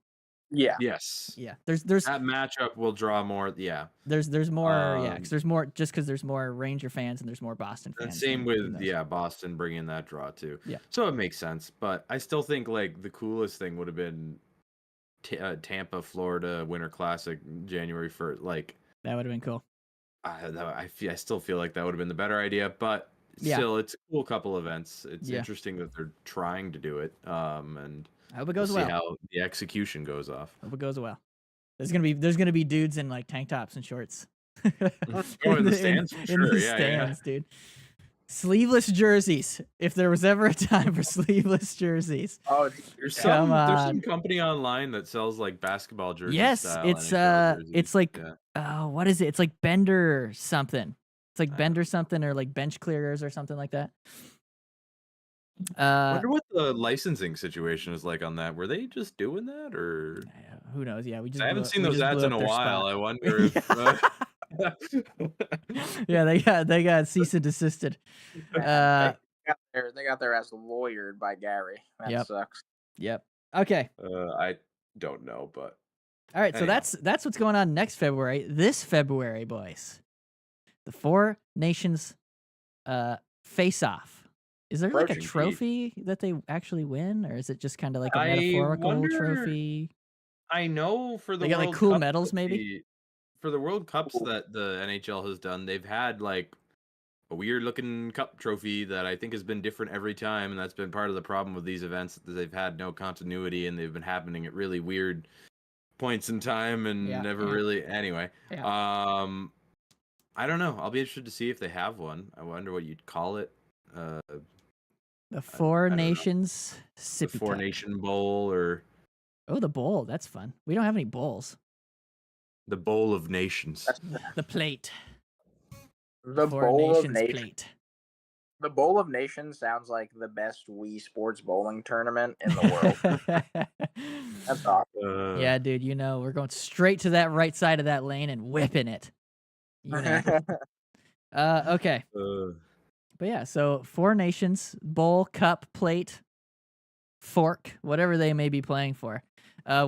Speaker 3: Yeah.
Speaker 2: Yes.
Speaker 1: Yeah. There's
Speaker 2: That matchup will draw more. Yeah.
Speaker 1: there's more. Yeah. 'Cause
Speaker 2: Um,
Speaker 1: there's more. Just because there's more Ranger fans and there's more Boston
Speaker 2: And
Speaker 1: fans.
Speaker 2: same
Speaker 1: in
Speaker 2: with
Speaker 1: those.
Speaker 2: Boston bringing that draw too.
Speaker 1: Yeah.
Speaker 2: So it makes sense, but I still think like the coolest thing would have been Tampa, Florida Winter Classic, January 1st. Like
Speaker 1: That would have been cool.
Speaker 2: I still feel like that would have been the better idea, but
Speaker 1: Yeah.
Speaker 2: still, it's a cool couple events. It's
Speaker 1: Yeah.
Speaker 2: interesting that they're trying to do it. And
Speaker 1: I hope it
Speaker 2: we'll
Speaker 1: goes
Speaker 2: see
Speaker 1: well.
Speaker 2: how the execution goes off.
Speaker 1: Hope it goes well. There's gonna be dudes in like tank tops and shorts.
Speaker 2: Oh, in the stands? For
Speaker 1: in
Speaker 2: sure.
Speaker 1: the
Speaker 2: Yeah,
Speaker 1: stands, dude. Sleeveless jerseys. If there was ever a time for sleeveless jerseys.
Speaker 3: Oh,
Speaker 2: There's
Speaker 1: Come
Speaker 2: there's
Speaker 1: on.
Speaker 2: some company online that sells like basketball jersey
Speaker 1: Yes,
Speaker 2: style
Speaker 1: it's
Speaker 2: NHL jerseys.
Speaker 1: it's like
Speaker 2: yeah.
Speaker 1: what is it? It's like Bender something. It's like
Speaker 2: I
Speaker 1: Bender
Speaker 2: don't know.
Speaker 1: something or like bench clearers or something like that.
Speaker 2: Wonder what the licensing situation is like on that. Were they just doing that, or
Speaker 1: Who knows? Yeah, we just
Speaker 2: I haven't
Speaker 1: blew,
Speaker 2: seen
Speaker 1: we
Speaker 2: those
Speaker 1: just
Speaker 2: ads
Speaker 1: blew
Speaker 2: in
Speaker 1: up
Speaker 2: a
Speaker 1: their
Speaker 2: while.
Speaker 1: spot.
Speaker 2: I wonder if.
Speaker 1: Yeah, they got cease and desisted.
Speaker 3: they got their ass lawyered by Gary. That
Speaker 1: Yep.
Speaker 3: sucks.
Speaker 1: Yep. Okay.
Speaker 2: I don't know, but
Speaker 1: All right. So
Speaker 2: anyhow.
Speaker 1: that's what's going on next February. This February, boys, the Four Nations face off. Is there like a
Speaker 2: Approaching, Pete.
Speaker 1: trophy that they actually win, or is it just kind of like a
Speaker 2: I
Speaker 1: metaphorical
Speaker 2: wonder-
Speaker 1: trophy?
Speaker 2: I know for the
Speaker 1: They got like
Speaker 2: World
Speaker 1: cool
Speaker 2: Cup
Speaker 1: medals,
Speaker 2: that
Speaker 1: maybe.
Speaker 2: for the World Cups that the NHL has done, they've had like a weird looking cup trophy that I think has been different every time, and that's been part of the problem with these events, that they've had no continuity and they've been happening at really weird points in time and never really anyway.
Speaker 1: Yeah.
Speaker 2: I don't know. I'll be interested to see if they have one. I wonder what you'd call it.
Speaker 1: The Four
Speaker 2: don't know.
Speaker 1: Nations
Speaker 2: The
Speaker 1: Sippy
Speaker 2: Four
Speaker 1: Cup.
Speaker 2: Nation Bowl or
Speaker 1: Oh, the bowl. That's fun. We don't have any bowls.
Speaker 2: the Bowl of Nations.
Speaker 1: The plate.
Speaker 3: The
Speaker 1: Four
Speaker 3: Bowl of
Speaker 1: Nations
Speaker 3: Nations.
Speaker 1: plate.
Speaker 3: The Bowl of Nations sounds like the best Wii Sports bowling tournament in the world. That's awesome.
Speaker 1: Yeah, dude. You know we're going straight to that right side of that lane and whipping it. You know. Okay. But yeah, so Four Nations, bowl, cup, plate, fork, whatever they may be playing for.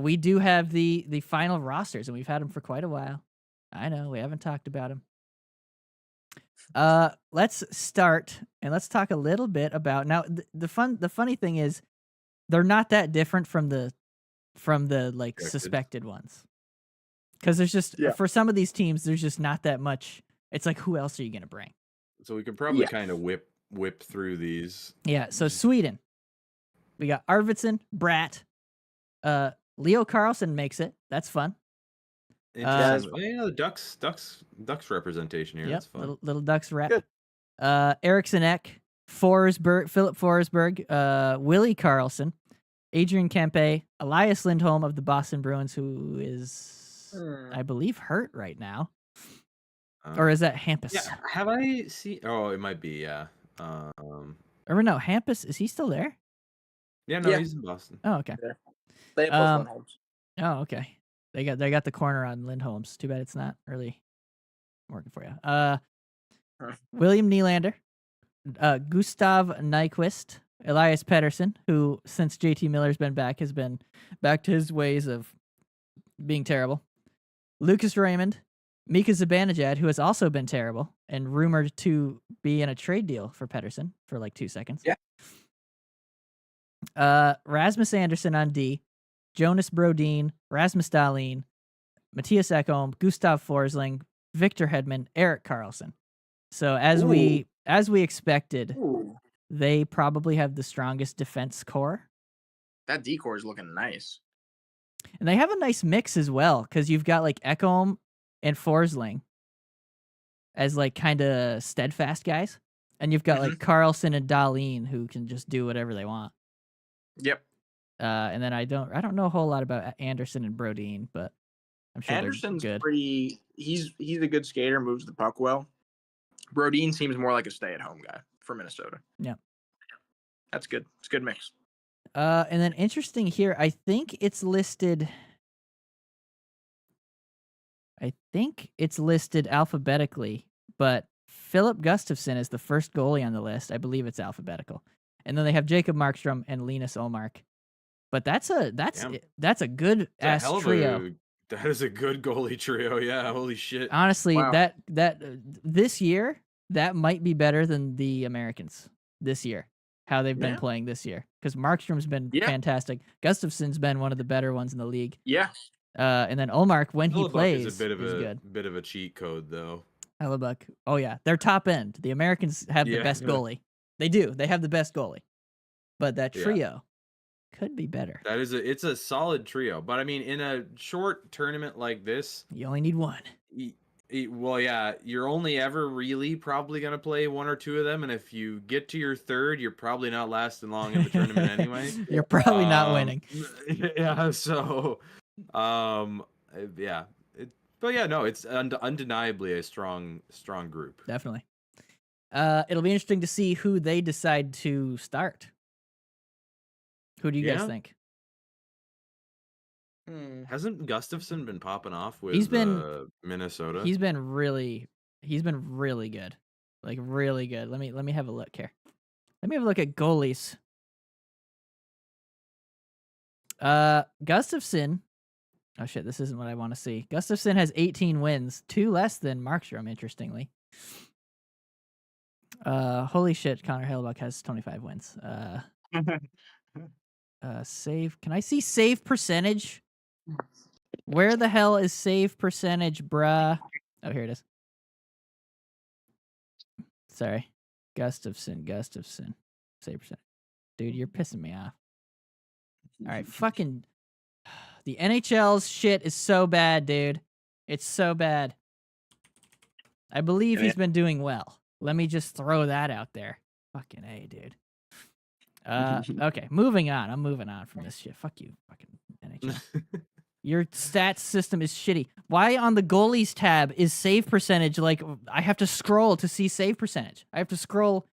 Speaker 1: We do have the final rosters, and we've had them for quite a while. I know we haven't talked about them. Let's start and let's talk a little bit about now. The funny thing is, they're not that different from the like suspected ones, because there's just for some of these teams, there's just not that much. It's like, who else are you gonna bring?
Speaker 2: So we could probably kind of whip through these.
Speaker 1: Yeah. So Sweden, we got Arvidsson, Bratt, Leo Carlson makes it. That's fun.
Speaker 2: Yeah, the Ducks representation here.
Speaker 1: Yep,
Speaker 2: That's fun.
Speaker 1: little Ducks rep. Eriksson Ek, Forsberg, Philip Forsberg, Willie Carlson, Adrian Kempe, Elias Lindholm of the Boston Bruins, who is, I believe, hurt right now. Or is that Hampus?
Speaker 2: Yeah, have I seen? Oh, it might be. Yeah.
Speaker 1: Or no, Hampus, is he still there?
Speaker 2: Yeah, no, he's in Boston.
Speaker 1: Oh, okay.
Speaker 3: They have both Lindholms.
Speaker 1: Oh, okay. They got the corner on Lindholm's. Too bad it's not really working for you. William Nylander, Gustav Nyquist, Elias Pettersson, who since JT Miller's been back has been back to his ways of being terrible. Lucas Raymond, Mika Zibanejad, who has also been terrible and rumored to be in a trade deal for Pettersson for like 2 seconds.
Speaker 3: Yeah.
Speaker 1: Rasmus Anderson on D, Jonas Brodin, Rasmus Dahlin, Matthias Ekholm, Gustav Forsling, Victor Hedman, Erik Karlsson. So as we expected, they probably have the strongest defense core.
Speaker 3: That D core is looking nice.
Speaker 1: And they have a nice mix as well, because you've got like Ekholm and Forsling as like kind of steadfast guys. And you've got like Karlsson and Dahlin who can just do whatever they want.
Speaker 3: Yep.
Speaker 1: And then I don't know a whole lot about Anderson and Brodin, but I'm sure
Speaker 3: Anderson's
Speaker 1: they're good.
Speaker 3: pretty. He's a good skater, moves the puck well. Brodin seems more like a stay-at-home guy for Minnesota.
Speaker 1: Yeah,
Speaker 3: that's good. It's a good mix.
Speaker 1: And then interesting here, I think it's listed alphabetically, but Philip Gustafsson is the first goalie on the list. I believe it's alphabetical. And then they have Jacob Markstrom and Linus Ullmark. But that's a good ass trio.
Speaker 2: That is a good goalie trio. Yeah, holy shit.
Speaker 1: Honestly, that this year that might be better than the Americans this year. How they've been playing this year, because Markstrom's been fantastic. Gustafsson's been one of the better ones in the league.
Speaker 3: Yeah.
Speaker 1: And then Ullmark, when he plays,
Speaker 2: is a bit of a cheat code though.
Speaker 1: Hellebuyck. Oh yeah, they're top end. The Americans have the best goalie. They do. They have the best goalie. But that trio could be better.
Speaker 2: It's a solid trio. But I mean, in a short tournament like this,
Speaker 1: you only need one.
Speaker 2: Well, yeah, you're only ever really probably gonna play one or two of them, and if you get to your third, you're probably not lasting long in the tournament anyway.
Speaker 1: You're probably not winning.
Speaker 2: Yeah, so, yeah, but yeah, no, it's undeniably a strong group.
Speaker 1: Definitely. It'll be interesting to see who they decide to start. Who do you guys
Speaker 2: Yeah.
Speaker 1: think?
Speaker 2: Hasn't Gustafson been popping off with
Speaker 1: He's been-
Speaker 2: Minnesota?
Speaker 1: He's been really good. Like really good. Let me have a look here. Let me have a look at goalies. Gustafson. Oh shit, this isn't what I want to see. Gustafson has 18 wins, 2 less than Markstrom, interestingly. Holy shit, Connor Hellebuyck has 25 wins. Save. Can I see save percentage? Where the hell is save percentage, bruh? Oh, here it is. Sorry. Gustafson. Save percentage. Dude, you're pissing me off. All right, fucking. The NHL's shit is so bad, dude. It's so bad. I believe he's been doing well. Let me just throw that out there. Fucking A, dude. Okay, moving on. I'm moving on from this shit. Fuck you, fucking NHL. Your stats system is shitty. Why on the goalies tab is save percentage like I have to scroll to see save percentage? I have to scroll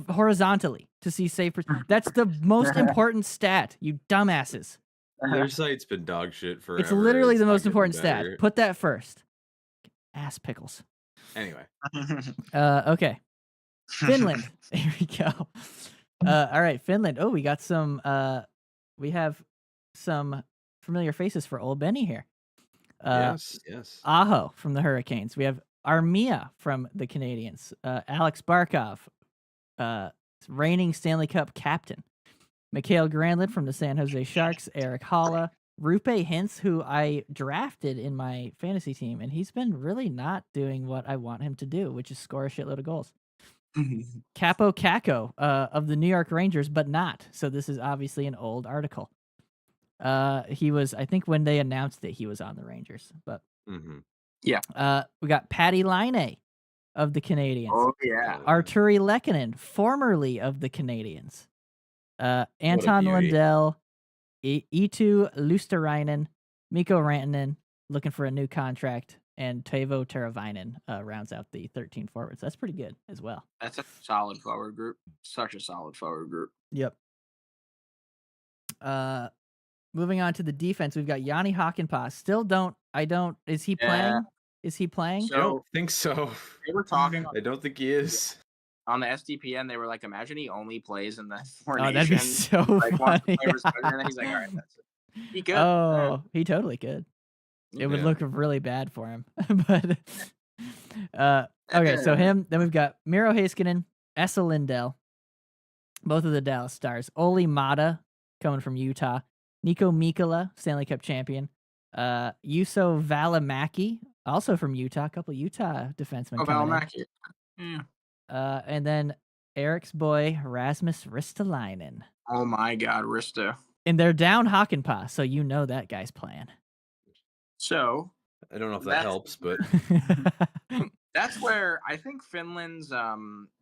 Speaker 1: horizontally to see save percentage. That's the most important stat, you dumbasses.
Speaker 2: Their site's been dog shit forever.
Speaker 1: It's literally the
Speaker 2: not
Speaker 1: most
Speaker 2: getting
Speaker 1: important
Speaker 2: better.
Speaker 1: stat. Put that first. Ass pickles.
Speaker 2: Anyway,
Speaker 1: Okay. Finland. Here we go. All right, Finland. Oh, we got some. We have some familiar faces for old Benny here.
Speaker 2: yes.
Speaker 1: Aho from the Hurricanes. We have Armia from the Canadiens. Alex Barkov, reigning Stanley Cup captain. Mikhail Granlund from the San Jose Sharks. Eric Halla. Rupe Hintz, who I drafted in my fantasy team, and he's been really not doing what I want him to do, which is score a shitload of goals. Capo Caco of the New York Rangers, but not. So this is obviously an old article. He was, I think, when they announced it, he was on the Rangers. But we got Patty Laine of the Canadiens.
Speaker 3: Oh yeah.
Speaker 1: Arturi Lehkonen, formerly of the Canadiens. Anton
Speaker 2: beauty.
Speaker 1: Lundell, Eetu Luosterainen, Mikko Rantanen, looking for a new contract, and Teuvo Teravainen rounds out the 13 forwards. That's pretty good as well.
Speaker 3: That's a solid forward group. Such a solid forward group.
Speaker 1: Yep. Moving on to the defense, we've got Yanni Hakanpää. Is he playing?
Speaker 3: Yeah.
Speaker 1: Is he playing?
Speaker 2: I don't think so.
Speaker 3: They were talking
Speaker 2: I don't think he is.
Speaker 3: on the SDPN. They were like, imagine he only plays in the
Speaker 1: Oh,
Speaker 3: formation.
Speaker 1: that'd be so
Speaker 3: like once the
Speaker 1: funny.
Speaker 3: player was better, and then he's like, all right, that's it. He could.
Speaker 1: Oh, he totally could. It would
Speaker 2: Yeah.
Speaker 1: look really bad for him. But okay, so him. Then we've got Miro Heiskanen, Esa Lindell, both of the Dallas Stars. Oli Mata coming from Utah. Nico Mikkola, Stanley Cup champion. Juuso Välimäki, also from Utah. A couple Utah defensemen.
Speaker 3: Oh,
Speaker 1: coming in.
Speaker 3: Välimäki. Yeah.
Speaker 1: And then Eric's boy Rasmus Ristolainen.
Speaker 3: Oh my God, Risto.
Speaker 1: And they're down Hakanpää, so you know that guy's playing.
Speaker 3: So
Speaker 2: I don't know if that
Speaker 3: That's-
Speaker 2: helps, but
Speaker 3: that's where I think Finland's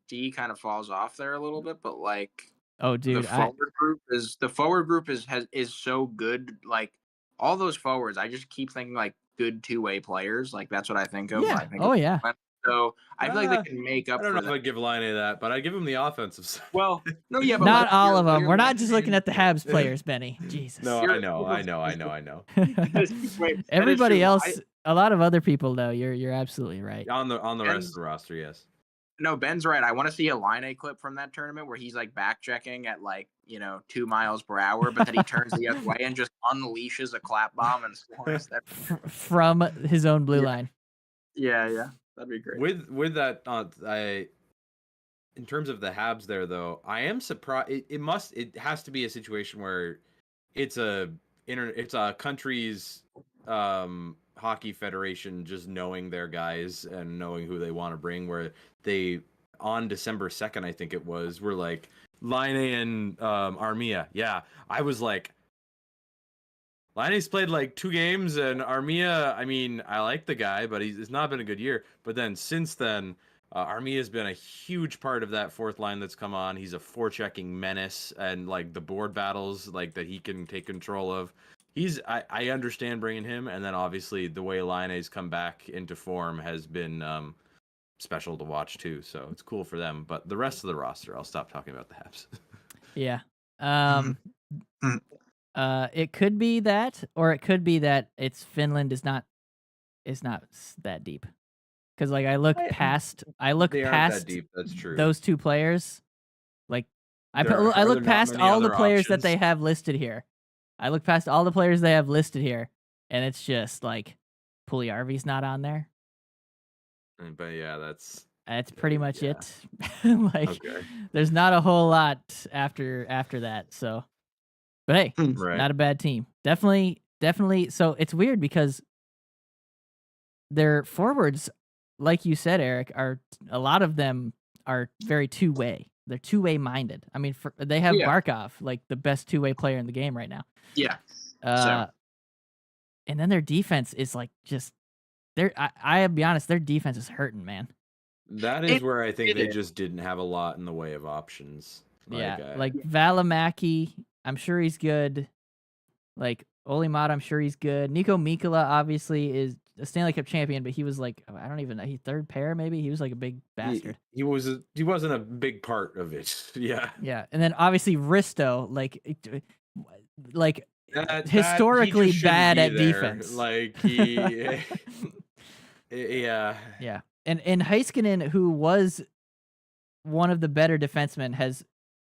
Speaker 3: D kind of falls off there a little bit, but like
Speaker 1: Oh, dude,
Speaker 3: the forward group is so good. Like all those forwards, I just keep thinking like good two-way players. Like that's what I think of. when
Speaker 1: yeah.
Speaker 3: I think
Speaker 1: Oh
Speaker 3: of
Speaker 1: yeah.
Speaker 3: Finland. So I feel like they can make up
Speaker 2: I don't
Speaker 3: for
Speaker 2: know if
Speaker 3: that.
Speaker 2: I'd give Line that, but I'd give him the offensive side.
Speaker 3: Well, no, yeah, but
Speaker 1: Not
Speaker 3: like,
Speaker 1: all
Speaker 3: you're-
Speaker 1: of them.
Speaker 3: you're
Speaker 1: We're not just looking at the
Speaker 3: mentioning-
Speaker 1: Habs players, Benny. Jesus.
Speaker 2: No,
Speaker 3: You're-
Speaker 2: I know.
Speaker 3: Wait, that
Speaker 1: Everybody
Speaker 3: is true.
Speaker 1: else, a lot of other people though. You're absolutely right.
Speaker 2: On the
Speaker 3: And-
Speaker 2: rest of the roster, yes.
Speaker 3: No, Ben's right. I want to see a Line clip from that tournament where he's like back checking at like 2 miles per hour, but then he turns the other way and just unleashes a clap bomb and scores. That
Speaker 1: From his own blue
Speaker 3: Yeah.
Speaker 1: line.
Speaker 3: yeah, that'd be great.
Speaker 2: With that, in terms of the Habs there though, I am surprised. It has to be a situation where it's a country's hockey federation just knowing their guys and knowing who they want to bring. Where they on December 2nd, I think it was, were like Laine and Armia. Yeah, I was like, Liney's played like 2 games, and Armia, I mean, I like the guy, but it's not been a good year. But then since then, Armia's been a huge part of that fourth line that's come on. He's a forechecking menace, and like the board battles like that he can take control of. I understand bringing him, and then obviously the way Liney's come back into form has been special to watch too. So it's cool for them. But the rest of the roster, I'll stop talking about the Habs.
Speaker 1: Yeah.
Speaker 4: Mhm.
Speaker 1: It could be that, or it could be that it's Finland is not that deep. Because like I look
Speaker 3: They
Speaker 1: past
Speaker 2: aren't that deep. That's true.
Speaker 1: those two players. Like I
Speaker 2: There are
Speaker 1: look
Speaker 2: not
Speaker 1: past
Speaker 2: many
Speaker 1: all the
Speaker 2: other
Speaker 1: players that
Speaker 2: options.
Speaker 1: they have listed here. I look past all the players they have listed here, and it's just like Puljujarvi's not on there.
Speaker 2: But yeah, that's
Speaker 1: Pretty much
Speaker 2: yeah.
Speaker 1: it. Like
Speaker 2: Okay.
Speaker 1: there's not a whole lot after that. So, but hey,
Speaker 2: Right.
Speaker 1: not a bad team. Definitely. So it's weird because their forwards, like you said, Eric, a lot of them are very two-way. They're two-way minded. I mean, they have
Speaker 3: Yeah.
Speaker 1: Barkov, like the best two-way player in the game right now.
Speaker 4: Yeah.
Speaker 1: And then their defense is like just I'll be honest, their defense is hurting, man.
Speaker 2: That is
Speaker 4: It-
Speaker 2: where I think
Speaker 4: it
Speaker 2: they
Speaker 4: is.
Speaker 2: just didn't have a lot in the way of options.
Speaker 1: Like Valimaki, I'm sure he's good. Like Olimata, I'm sure he's good. Nico Mikkola obviously is a Stanley Cup champion, but he was like, I don't even know, he third pair maybe. He was like a big bastard.
Speaker 2: He wasn't a big part of it. Yeah.
Speaker 1: Yeah, and then obviously Risto, like
Speaker 2: That-
Speaker 1: historically
Speaker 2: he just shouldn't
Speaker 1: bad
Speaker 2: be
Speaker 1: at
Speaker 2: there.
Speaker 1: defense.
Speaker 2: Like he yeah.
Speaker 1: Yeah, and Heiskanen, who was one of the better defensemen, has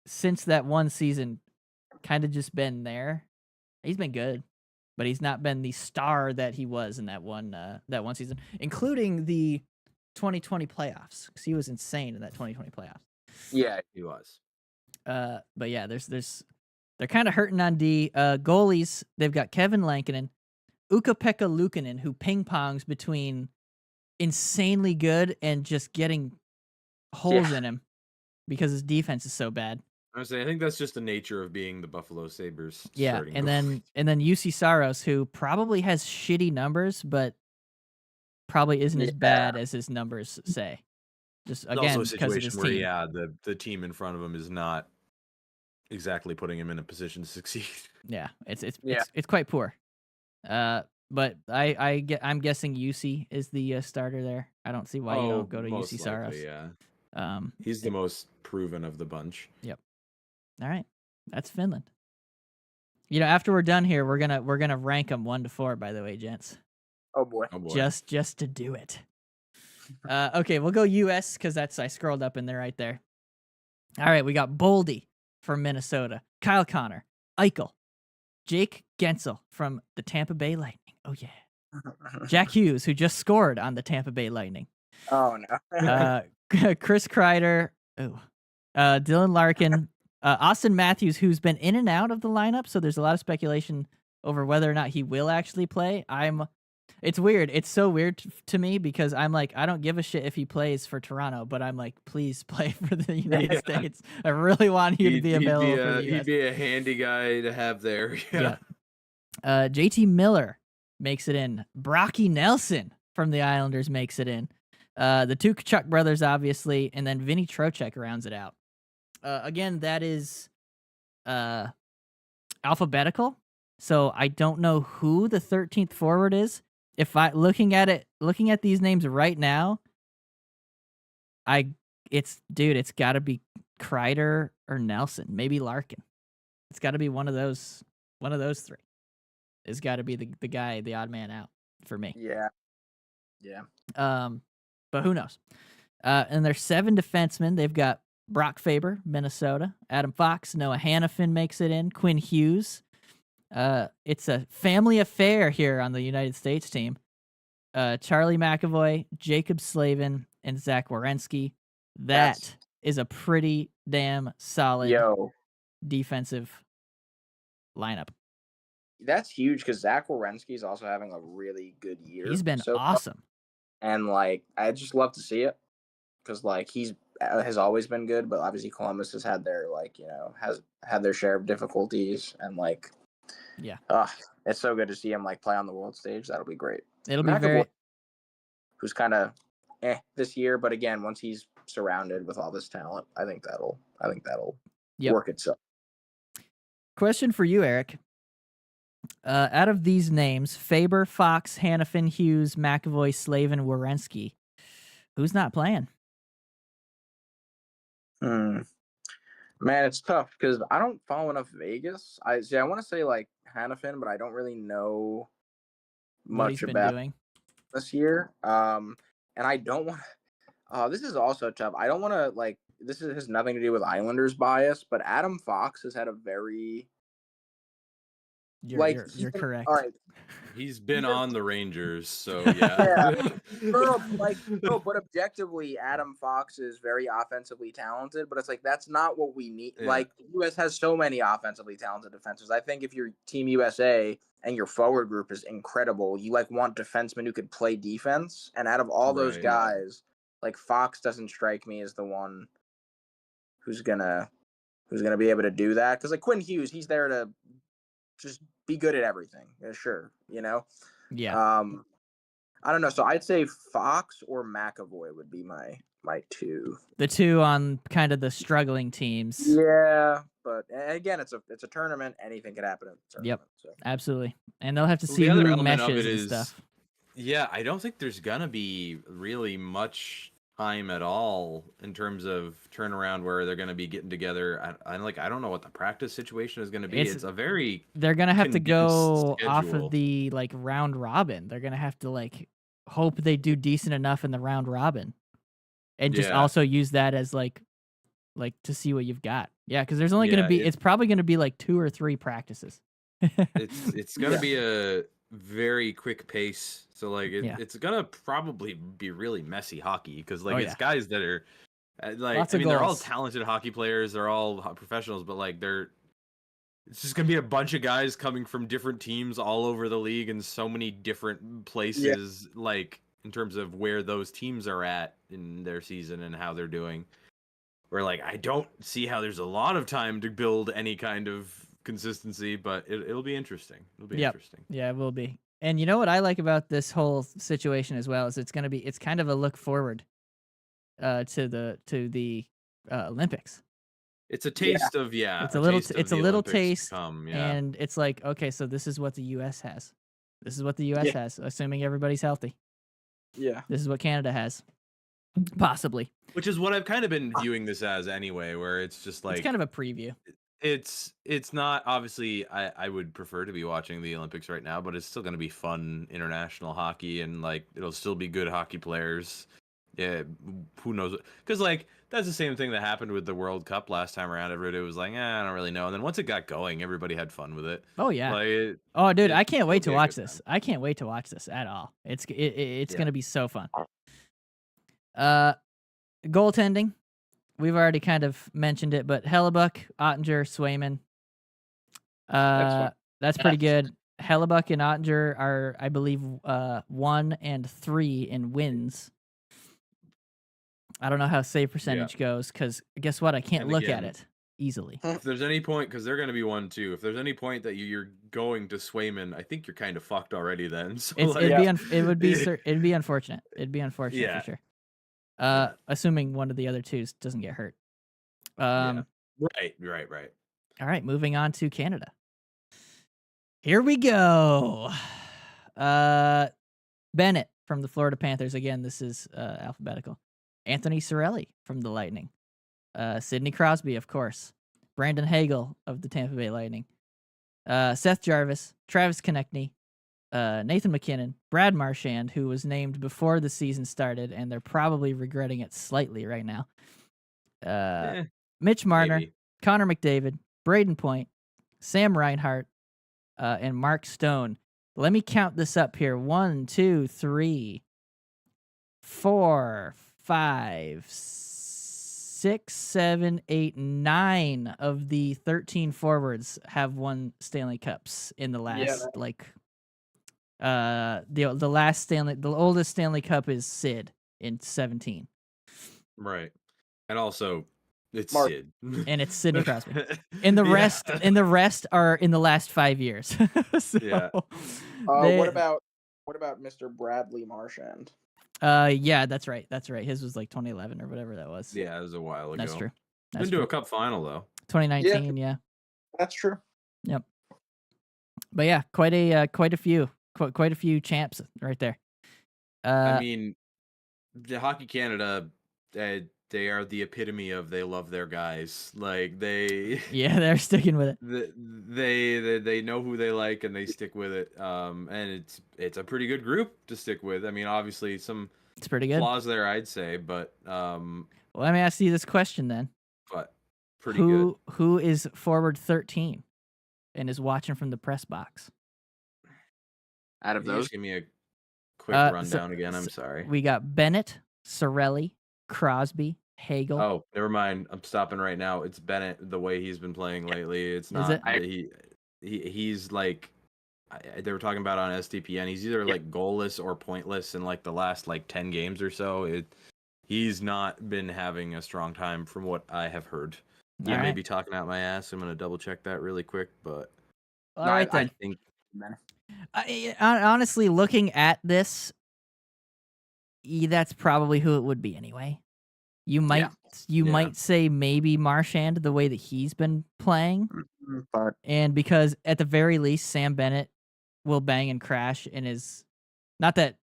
Speaker 1: since that one season kind of just been there. He's been good, but he's not been the star that he was in that one season, including the 2020 playoffs, because he was insane in that 2020 playoffs.
Speaker 3: Yeah.
Speaker 2: He was.
Speaker 1: But yeah, they're kind of hurting on D. Goalies, they've got Kevin Lankinen, Ukko-Pekka Luukkonen, who ping-pongs between insanely good and just getting holes in him because his defense is so bad.
Speaker 2: Honestly, I think that's just the nature of being the Buffalo Sabres.
Speaker 1: Yeah,
Speaker 2: starting
Speaker 1: and
Speaker 2: goalie.
Speaker 1: then UC Saros, who probably has shitty numbers, but probably isn't as bad as his numbers say. Just
Speaker 2: It's
Speaker 1: again
Speaker 2: also a
Speaker 1: because of his
Speaker 2: situation
Speaker 1: team.
Speaker 2: where the team in front of him is not exactly putting him in a position to succeed.
Speaker 1: Yeah, it's quite poor. But I'm guessing UC is the starter there. I don't see why you don't go to
Speaker 2: most
Speaker 1: UC Saros.
Speaker 2: likely, yeah. He's the most proven of the bunch.
Speaker 1: All right, that's Finland. You know, after we're done here, we're gonna rank them 1 to 4. By the way, gents,
Speaker 3: Oh boy.
Speaker 2: Oh boy.
Speaker 1: just to do it. Okay, we'll go US because I scrolled up in there right there. All right, we got Boldy from Minnesota, Kyle Connor, Eichel, Jake Gensel from the Tampa Bay Lightning. Oh yeah, Jack Hughes, who just scored on the Tampa Bay Lightning.
Speaker 3: Oh no.
Speaker 1: Chris Kreider, Dylan Larkin, Austin Matthews, who's been in and out of the lineup, so there's a lot of speculation over whether or not he will actually play. It's weird. It's so weird to me because I'm like, I don't give a shit if he plays for Toronto, but I'm like, please play for the United States. I really want you to be available for the US.
Speaker 2: He'd be a handy guy to have there. Yeah.
Speaker 1: JT Miller makes it in. Brocky Nelson from the Islanders makes it in. The two Kachuk brothers, obviously, and then Vinny Trocheck rounds it out. Again, that is alphabetical, so I don't know who the 13th forward is. If looking at these names right now, it's got to be Kreider or Nelson, maybe Larkin. It's got to be one of those three. It's got to be the guy, the odd man out for me.
Speaker 3: Yeah. Yeah.
Speaker 1: But who knows? And there's 7 defensemen. They've got Brock Faber, Minnesota, Adam Fox, Noah Hannafin makes it in, Quinn Hughes. It's a family affair here on the United States team. Charlie McAvoy, Jacob Slavin, and Zach Werenski. That is a pretty damn solid defensive lineup.
Speaker 3: That's huge because Zach Werenski is also having a really good year.
Speaker 1: He's been awesome.
Speaker 3: And like, I just love to see it because like he's has always been good, but obviously Columbus has had their has had their share of difficulties, and like
Speaker 1: Yeah.
Speaker 3: It's so good to see him play on the world stage. That'll be great.
Speaker 1: It'll be
Speaker 3: McAvoy,
Speaker 1: very.
Speaker 3: who's kind of this year, but again, once he's surrounded with all this talent, I think that'll
Speaker 1: Yep.
Speaker 3: work itself.
Speaker 1: Question for you, Eric. Out of these names, Faber, Fox, Hannafin, Hughes, McAvoy, Slavin, Werenski, who's not playing?
Speaker 3: Man, it's tough because I don't follow enough Vegas. I want to say Hannafin, but I don't really know
Speaker 1: What he's
Speaker 3: much
Speaker 1: been
Speaker 3: about
Speaker 1: doing
Speaker 3: this year. And I don't want. This is also tough. I don't want to This has nothing to do with Islanders bias, but Adam Fox has had a very
Speaker 1: You're correct.
Speaker 3: All right,
Speaker 2: He's been on the Rangers, so yeah.
Speaker 3: No, but objectively, Adam Fox is very offensively talented, but it's that's not what we need.
Speaker 2: Yeah.
Speaker 3: The U.S. has so many offensively talented defenses. I think if you're Team USA and your forward group is incredible, you want defensemen who could play defense. And out of all those
Speaker 2: Right.
Speaker 3: guys, Fox doesn't strike me as the one who's gonna be able to do that. Because Quinn Hughes, he's there to just be good at everything. Sure,
Speaker 1: Yeah.
Speaker 3: I don't know. So I'd say Fox or McAvoy would be my two.
Speaker 1: The two on kind of the struggling teams.
Speaker 3: Yeah, but again, it's a tournament. Anything could happen in the tournament.
Speaker 1: Yep.
Speaker 3: So.
Speaker 1: Absolutely. And they'll have to
Speaker 2: Well,
Speaker 1: see
Speaker 2: the other
Speaker 1: who
Speaker 2: element of
Speaker 1: meshes
Speaker 2: it
Speaker 1: and
Speaker 2: is-
Speaker 1: stuff.
Speaker 2: Yeah, I don't think there's gonna be really much time at all in terms of turnaround where they're gonna be getting together. I don't know what the practice situation is gonna be. It's a very
Speaker 1: They're gonna have to go
Speaker 2: condensed
Speaker 1: off
Speaker 2: schedule.
Speaker 1: of the round robin. They're gonna have to hope they do decent enough in the round robin, and just
Speaker 2: Yeah.
Speaker 1: also use that as to see what you've got. Yeah, because there's only gonna
Speaker 2: Yeah,
Speaker 1: be it's probably gonna be 2 or 3 practices.
Speaker 2: It's gonna be a very quick pace. So
Speaker 1: Yeah.
Speaker 2: it's gonna probably be really messy hockey because
Speaker 1: Oh,
Speaker 2: it's
Speaker 1: yeah.
Speaker 2: guys that are
Speaker 1: Lots
Speaker 2: I
Speaker 1: of
Speaker 2: mean they're all
Speaker 1: goals.
Speaker 2: talented hockey players. They're all professionals, but it's just gonna be a bunch of guys coming from different teams all over the league in so many different places. In terms of where those teams are at in their season and how they're doing. Where I don't see how there's a lot of time to build any kind of consistency, but it'll be interesting. It'll be
Speaker 1: Yep.
Speaker 2: interesting.
Speaker 1: Yeah, it will be. And you know what I like about this whole situation as well is it's kind of a look forward to the Olympics.
Speaker 2: It's a taste of
Speaker 1: It's a little
Speaker 2: taste of
Speaker 1: it's a
Speaker 2: the
Speaker 1: little
Speaker 2: Olympics to
Speaker 1: taste,
Speaker 2: come, yeah.
Speaker 1: and it's okay, so this is what the US has. This is what the US
Speaker 3: Yeah.
Speaker 1: has, assuming everybody's healthy.
Speaker 3: Yeah.
Speaker 1: This is what Canada has. Possibly.
Speaker 2: Which is what I've kind of been viewing this as anyway, where it's just
Speaker 1: It's kind of a preview.
Speaker 2: it's not obviously I would prefer to be watching the Olympics right now, but it's still going to be fun international hockey and it'll still be good hockey players. Yeah, who knows? Because that's the same thing that happened with the World Cup last time around. Everybody was like, I don't really know. And then once it got going, everybody had fun with it.
Speaker 1: Oh yeah.
Speaker 2: Like,
Speaker 1: Oh dude, I can't wait
Speaker 2: it'll
Speaker 1: to
Speaker 2: be a
Speaker 1: watch
Speaker 2: good
Speaker 1: this. I can't wait to watch this at all. It's
Speaker 2: Yeah.
Speaker 1: going to be so fun. Goaltending. We've already kind of mentioned it, but Hellebuck, Ottinger, Swayman. That's pretty good. Hellebuck and Ottinger are, I believe, 1 and 3 in wins. I don't know how save percentage goes because guess what? I can't
Speaker 2: And
Speaker 1: look at
Speaker 2: again-
Speaker 1: it easily.
Speaker 2: If there's any point, because they're going to be 1-2. If there's any point that you're going to Swayman, I think you're kind of fucked already. Then so
Speaker 1: It would be it'd be unfortunate. It'd be unfortunate
Speaker 2: Yeah.
Speaker 1: for sure. Assuming one of the other twos doesn't get hurt.
Speaker 2: Yeah. Right.
Speaker 1: All right, moving on to Canada. Here we go. Bennett from the Florida Panthers. Again, this is alphabetical. Anthony Cirelli from the Lightning. Sidney Crosby, of course. Brandon Hagel of the Tampa Bay Lightning. Seth Jarvis, Travis Konechny, Nathan McKinnon, Brad Marchand, who was named before the season started, and they're probably regretting it slightly right now. Mitch Marner,
Speaker 2: Maybe.
Speaker 1: Connor McDavid, Braden Point, Sam Reinhart, and Mark Stone. Let me count this up here. 1, 2, 3, 4, 5, 6, 7, 8, 9 of the 13 forwards have won Stanley Cups in the last the oldest Stanley Cup is Sid in 17.
Speaker 2: Right. And also, It's
Speaker 3: Mark.
Speaker 2: Sid.
Speaker 1: And it's Sidney Crosby. And the
Speaker 2: Yeah.
Speaker 1: rest are in the last 5 years. So,
Speaker 2: Yeah.
Speaker 1: they-
Speaker 3: What about Mr. Bradley Marchand?
Speaker 1: yeah, that's right. That's right. His was like 2011 or whatever that was.
Speaker 2: Yeah, it was a while ago.
Speaker 1: That's true.
Speaker 2: Been
Speaker 1: That's
Speaker 2: to
Speaker 1: true.
Speaker 2: a cup final though.
Speaker 1: 2019, yeah.
Speaker 3: That's true.
Speaker 1: Yep. But yeah, quite a few champs right there.
Speaker 2: I mean, the Hockey Canada, they are the epitome of they love their guys. Like
Speaker 1: yeah, they're sticking with it.
Speaker 2: they know who they like and they stick with it. And it's a pretty good group to stick with. I mean, obviously some
Speaker 1: It's pretty good.
Speaker 2: flaws there, I'd say, but
Speaker 1: Well, let me ask you this question then.
Speaker 2: but pretty good.
Speaker 1: Who is forward 13 and is watching from the press box?
Speaker 3: Out of
Speaker 2: Can you
Speaker 3: those,
Speaker 2: just give me a quick
Speaker 1: So-
Speaker 2: rundown again. I'm sorry.
Speaker 1: We got Bennett, Sorelli, Crosby, Hagel.
Speaker 2: Oh, never mind. I'm stopping right now. It's Bennett. The way he's been playing lately, it's not.
Speaker 1: it?
Speaker 2: He's like they were talking about on SDPN. He's either like goalless or pointless in like the last like 10 games or so. He's not been having a strong time from what I have heard. Yeah,
Speaker 1: All right.
Speaker 2: maybe talking out my ass. I'm gonna double check that really quick, but
Speaker 1: All right
Speaker 3: I
Speaker 1: then.
Speaker 2: think
Speaker 1: Honestly, looking at this, that's probably who it would be anyway. You might
Speaker 2: Yeah.
Speaker 1: say maybe Marchand the way that he's been playing,
Speaker 3: but
Speaker 1: and because at the very least Sam Bennett will bang and crash and is not that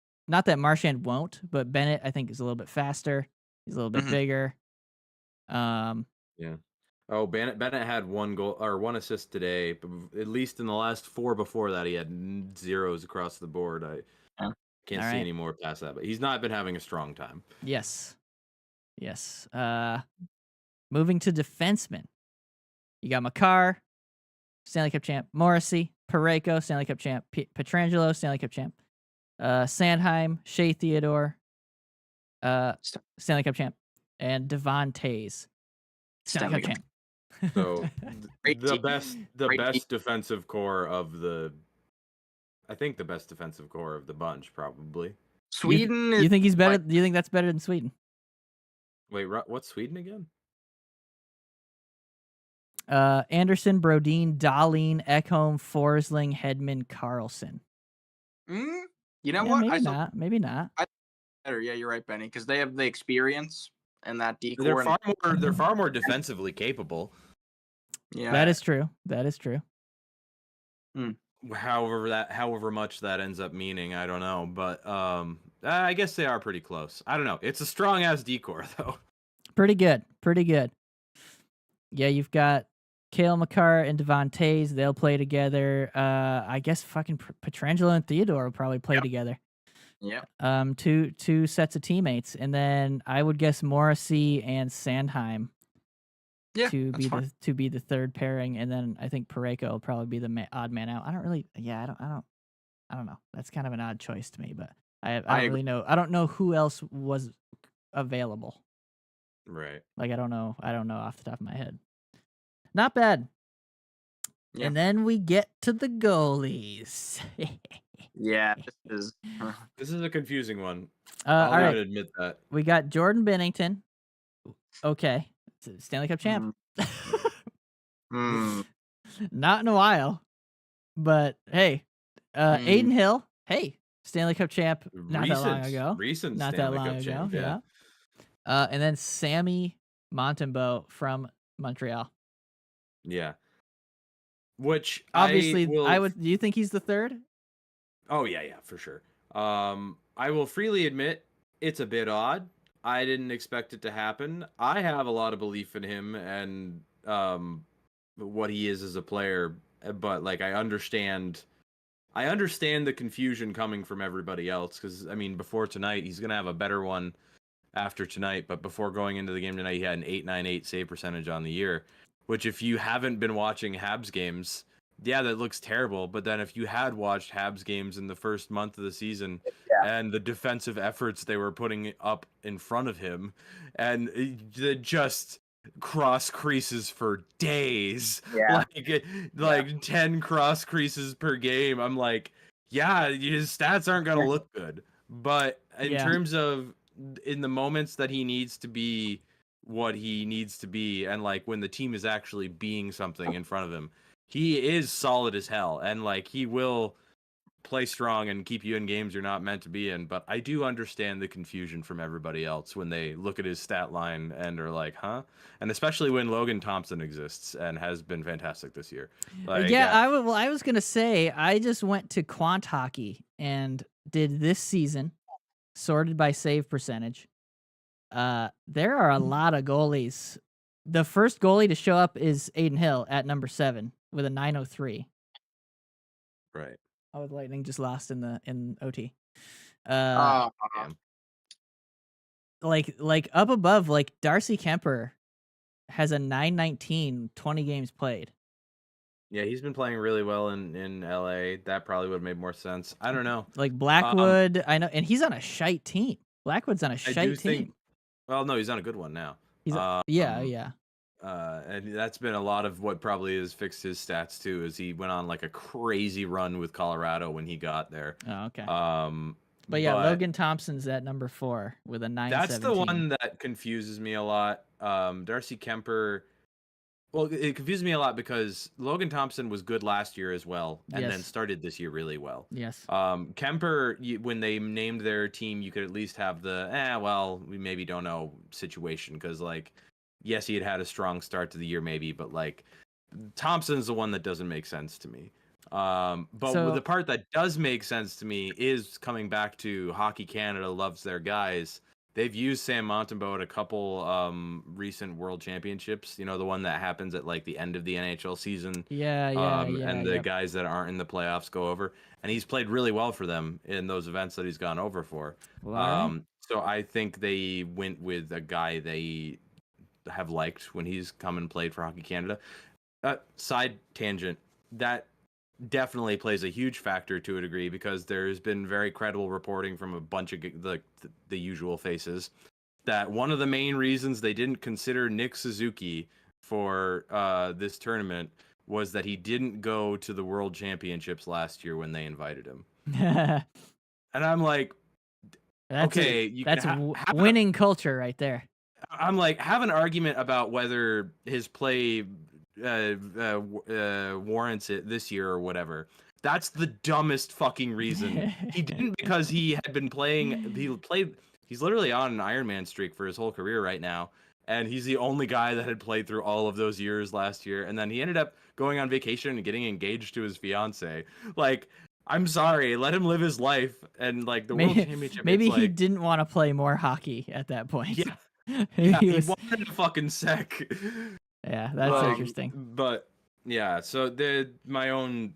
Speaker 1: Marchand won't, but Bennett I think is a little bit faster. He's a little bit
Speaker 3: Mhm.
Speaker 1: bigger.
Speaker 2: Oh, Bennett had 1 goal or 1 assist today, but at least in the last 4 before that, he had zeros across the board. I
Speaker 3: Yeah.
Speaker 2: can't
Speaker 1: All
Speaker 2: see
Speaker 1: right.
Speaker 2: any more past that, but he's not been having a strong time.
Speaker 1: Yes. Moving to defensemen. You got Makar, Stanley Cup champ. Morrissey, Parayko, Stanley Cup champ. Pietrangelo, Stanley Cup champ. Sandheim, Shea Theodore, Stanley Cup champ. And Devon Tays, Stanley Cup champ.
Speaker 2: So
Speaker 3: Great
Speaker 2: the
Speaker 3: team.
Speaker 2: best
Speaker 3: Great team.
Speaker 2: defensive core of the, I think the best defensive core of the bunch probably.
Speaker 3: Sweden
Speaker 1: You
Speaker 3: is
Speaker 1: think he's better? Do you think that's better than Sweden?
Speaker 2: Wait, what's Sweden again?
Speaker 1: Anderson, Brodin, Dahlin, Ekholm, Forsling, Hedman, Carlson.
Speaker 3: You know
Speaker 1: Yeah,
Speaker 3: what?
Speaker 1: maybe
Speaker 3: I still
Speaker 1: not. Maybe not.
Speaker 3: better. Yeah, you're right, Benny, because they have the experience and that decor.
Speaker 2: They're far more defensively capable.
Speaker 3: Yeah,
Speaker 1: That is true. That is true.
Speaker 2: However much that ends up meaning, I don't know, but I guess they are pretty close. I don't know. It's a strong ass decor though.
Speaker 1: Pretty good. Pretty good. Yeah, you've got Cale Makar and Devon Tays. They'll play together. I guess fucking Pietrangelo and Theodore will probably play together.
Speaker 3: yeah.
Speaker 1: Two sets of teammates, and then I would guess Morrissey and Sandheim
Speaker 3: Yeah,
Speaker 1: to
Speaker 3: that's
Speaker 1: be
Speaker 3: fine.
Speaker 1: the third pairing, and then I think Parayko will probably be the odd man out. I don't know. That's kind of an odd choice to me, but I don't
Speaker 3: agree.
Speaker 1: really know. I don't know who else was available.
Speaker 2: Right.
Speaker 1: Like I don't know off the top of my head. Not bad.
Speaker 3: Yeah.
Speaker 1: And then we get to the goalies.
Speaker 3: Yeah,
Speaker 2: This is a confusing one.
Speaker 1: All
Speaker 2: I'll
Speaker 1: right,
Speaker 2: even admit that.
Speaker 1: we got Jordan Bennington. Okay, Stanley Cup champ. Not in a while, but hey, Aiden Hill. Hey, Stanley Cup champ. Not that long ago.
Speaker 2: Recent
Speaker 1: Not
Speaker 2: Stanley
Speaker 1: that long
Speaker 2: Cup
Speaker 1: ago.
Speaker 2: champ,
Speaker 1: Yeah. And then Sammy Montembeault from Montreal.
Speaker 2: Yeah. Which
Speaker 1: Obviously,
Speaker 2: I will.
Speaker 1: Do you think he's the third?
Speaker 2: Oh yeah, for sure. I will freely admit it's a bit odd. I didn't expect it to happen. I have a lot of belief in him and what he is as a player, but like I understand the confusion coming from everybody else because I mean before tonight he's gonna have a better one after tonight, but before going into the game tonight he had an .898 save percentage on the year, which if you haven't been watching Habs games, yeah, that looks terrible. But then if you had watched Habs games in the first month of the season and the defensive efforts they were putting up in front of him and just cross creases for days,
Speaker 3: Yeah.
Speaker 2: like 10 cross creases per game, I'm like, yeah, his stats aren't going to look good. But in terms of in the moments that he needs to be what he needs to be, and like when the team is actually being something in front of him, he is solid as hell, and like he will play strong and keep you in games you're not meant to be in. But I do understand the confusion from everybody else when they look at his stat line and are like, huh? And especially when Logan Thompson exists and has been fantastic this year. Like,
Speaker 1: Yeah, I was gonna say I just went to Quant Hockey and did this season sorted by save percentage. There are a lot of goalies. The first goalie to show up is Aiden Hill at number 7 with a 903.
Speaker 2: right.
Speaker 1: Oh, the Lightning just lost in OT.
Speaker 3: Oh,
Speaker 2: Damn.
Speaker 1: Like up above, like Darcy Kemper has a 919, 20 games played.
Speaker 2: Yeah, he's been playing really well in LA. That probably would have made more sense. I don't know.
Speaker 1: Like Blackwood, I know, and he's on a shite team. Blackwood's on a
Speaker 2: I
Speaker 1: shite
Speaker 2: do
Speaker 1: team.
Speaker 2: think. Well, no, he's on a good one now.
Speaker 1: He's
Speaker 2: Um,
Speaker 1: yeah.
Speaker 2: And that's been a lot of what probably has fixed his stats too. Is he went on like a crazy run with Colorado when he got there.
Speaker 1: Oh, okay.
Speaker 2: But
Speaker 1: yeah, Logan Thompson's at number 4 with a 917.
Speaker 2: that's the one that confuses me a lot. Darcy Kemper. Well, it confuses me a lot because Logan Thompson was good last year as well, and then
Speaker 1: Yes.
Speaker 2: started this year really well.
Speaker 1: Yes.
Speaker 2: Kemper, when they named their team, you could at least have the, well, we maybe don't know situation, because, like, yes, he had a strong start to the year maybe, but, like, Thompson's the one that doesn't make sense to me. But
Speaker 1: So-
Speaker 2: the part that does make sense to me is coming back to Hockey Canada loves their guys. They've used Sam Montembeault at a couple recent World Championships. You know, the one that happens at like the end of the NHL season.
Speaker 1: Yeah.
Speaker 2: And the guys that aren't in the playoffs go over. And he's played really well for them in those events that he's gone over for.
Speaker 1: Well, all right.
Speaker 2: So I think they went with a guy they have liked when he's come and played for Hockey Canada. Side tangent, that definitely plays a huge factor to a degree, because there's been very credible reporting from a bunch of the usual faces that one of the main reasons they didn't consider Nick Suzuki for this tournament was that he didn't go to the World Championships last year when they invited him. And I'm like, okay,
Speaker 1: that's winning culture right there.
Speaker 2: I'm like, have an argument about whether his play warrants it this year or whatever. That's the dumbest fucking reason. He didn't, because he had been playing. He's literally on an Ironman streak for his whole career right now, and he's the only guy that had played through all of those years last year. And then he ended up going on vacation and getting engaged to his fiance. Like, I'm sorry, let him live his life. And like the World Championship,
Speaker 1: maybe
Speaker 2: it's
Speaker 1: he
Speaker 2: like,
Speaker 1: didn't want to play more hockey at that point.
Speaker 2: Yeah,
Speaker 1: he
Speaker 2: he wanted a fucking sec.
Speaker 1: Yeah, that's interesting.
Speaker 2: But yeah, so my own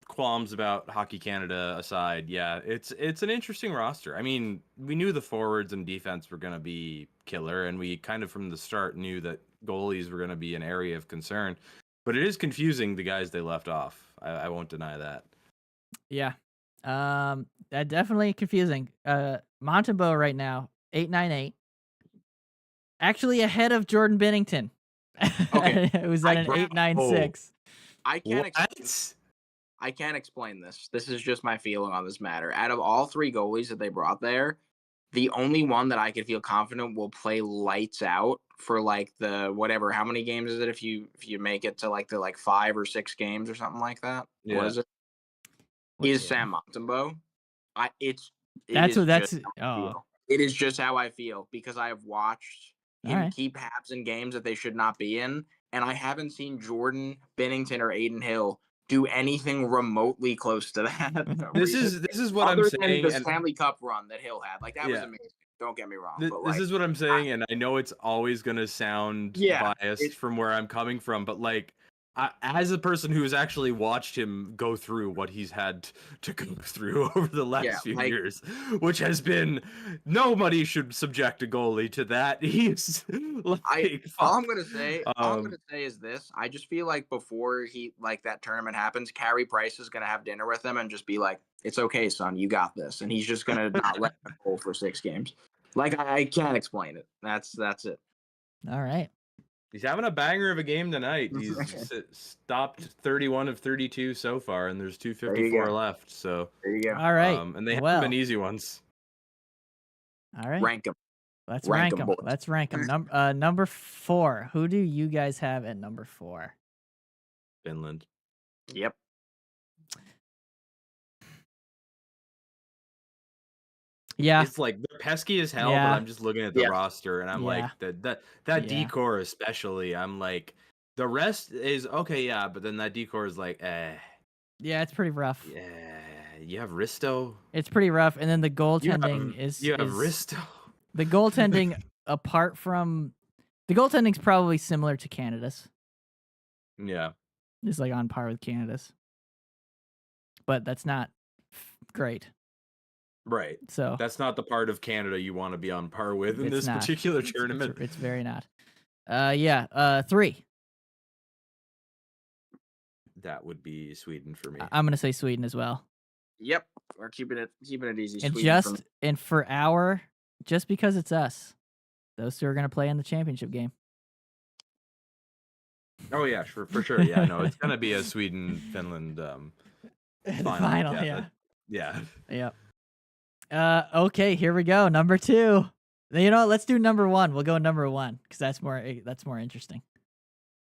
Speaker 2: qualms about Hockey Canada aside, yeah, it's an interesting roster. I mean, we knew the forwards and defense were going to be killer, and we kind of from the start knew that goalies were going to be an area of concern. But it is confusing, the guys they left off. I won't deny that.
Speaker 1: Yeah, that definitely confusing. Montembeault right now 898, actually ahead of Jordan Binnington.
Speaker 3: Okay.
Speaker 1: It was at an 896.
Speaker 3: I can't.
Speaker 2: What?
Speaker 3: I can't explain this. This is just my feeling on this matter. Out of all 3 goalies that they brought there, the only one that I could feel confident will play lights out for like the whatever. How many games is it if you make it to like the 5 or 6 games or something like that?
Speaker 2: Yeah.
Speaker 3: What is it? Is Sam Montembeault? It is just how I feel, because I have watched him keep Habs in games that they should not be in, and I haven't seen Jordan Binnington or Aiden Hill do anything remotely close to that.
Speaker 2: This is what I'm saying.
Speaker 3: The Stanley Cup run that Hill had, like that was amazing. Don't get me wrong.
Speaker 2: This is what I'm saying, and I know it's always gonna sound biased from where I'm coming from, but like, as a person who's actually watched him go through what he's had to go through over the last few years, which has been, nobody should subject a goalie to that. He's like,
Speaker 3: all I'm gonna say is this: I just feel like before that tournament happens, Carey Price is gonna have dinner with him and just be like, "It's okay, son, you got this," and he's just gonna not let him go for 6 games. Like, I can't explain it. That's it.
Speaker 1: All right.
Speaker 2: He's having a banger of a game tonight. He's stopped 31 of 32 so far, and there's 254 left. So
Speaker 3: there you go.
Speaker 1: All right.
Speaker 2: And they haven't been easy ones.
Speaker 1: All right.
Speaker 3: Rank them.
Speaker 1: Let's
Speaker 3: Rank
Speaker 1: rank
Speaker 3: 'em,
Speaker 1: them.
Speaker 3: boys.
Speaker 1: Let's rank them. Number 4. Who do you guys have at number 4?
Speaker 2: Finland.
Speaker 3: Yep.
Speaker 1: Yeah.
Speaker 2: It's like they're pesky as hell,
Speaker 1: Yeah.
Speaker 2: but I'm just looking at the
Speaker 3: Yeah.
Speaker 2: roster and I'm like
Speaker 1: Yeah.
Speaker 2: that
Speaker 1: Yeah.
Speaker 2: decor especially. I'm like the rest is okay, yeah, but then that decor is like,
Speaker 1: Yeah, it's pretty rough.
Speaker 2: yeah. You have Risto.
Speaker 1: It's pretty rough, and then the
Speaker 2: You
Speaker 1: goaltending
Speaker 2: have Risto.
Speaker 1: the goaltending apart from the goaltending's probably similar to Canada's.
Speaker 2: Yeah.
Speaker 1: It's like on par with Canada's, but that's not great.
Speaker 2: Right.
Speaker 1: So
Speaker 2: That's not the part of Canada you want to be on par with in
Speaker 1: it's
Speaker 2: this
Speaker 1: not.
Speaker 2: particular tournament.
Speaker 1: It's very not. Yeah. 3.
Speaker 2: That would be Sweden for me.
Speaker 1: I'm gonna say Sweden as well.
Speaker 3: Yep. We're keeping it easy.
Speaker 1: And
Speaker 3: Sweden for me.
Speaker 1: just because it's us, those two are gonna play in the championship game.
Speaker 2: Oh yeah, for sure. Yeah, no, it's gonna be a Sweden Finland
Speaker 1: Final,
Speaker 2: yeah.
Speaker 1: yeah.
Speaker 2: Yeah.
Speaker 1: Yep. Okay, here we go. Number 2. You know what? Let's do number 1. We'll go number 1 because that's more interesting.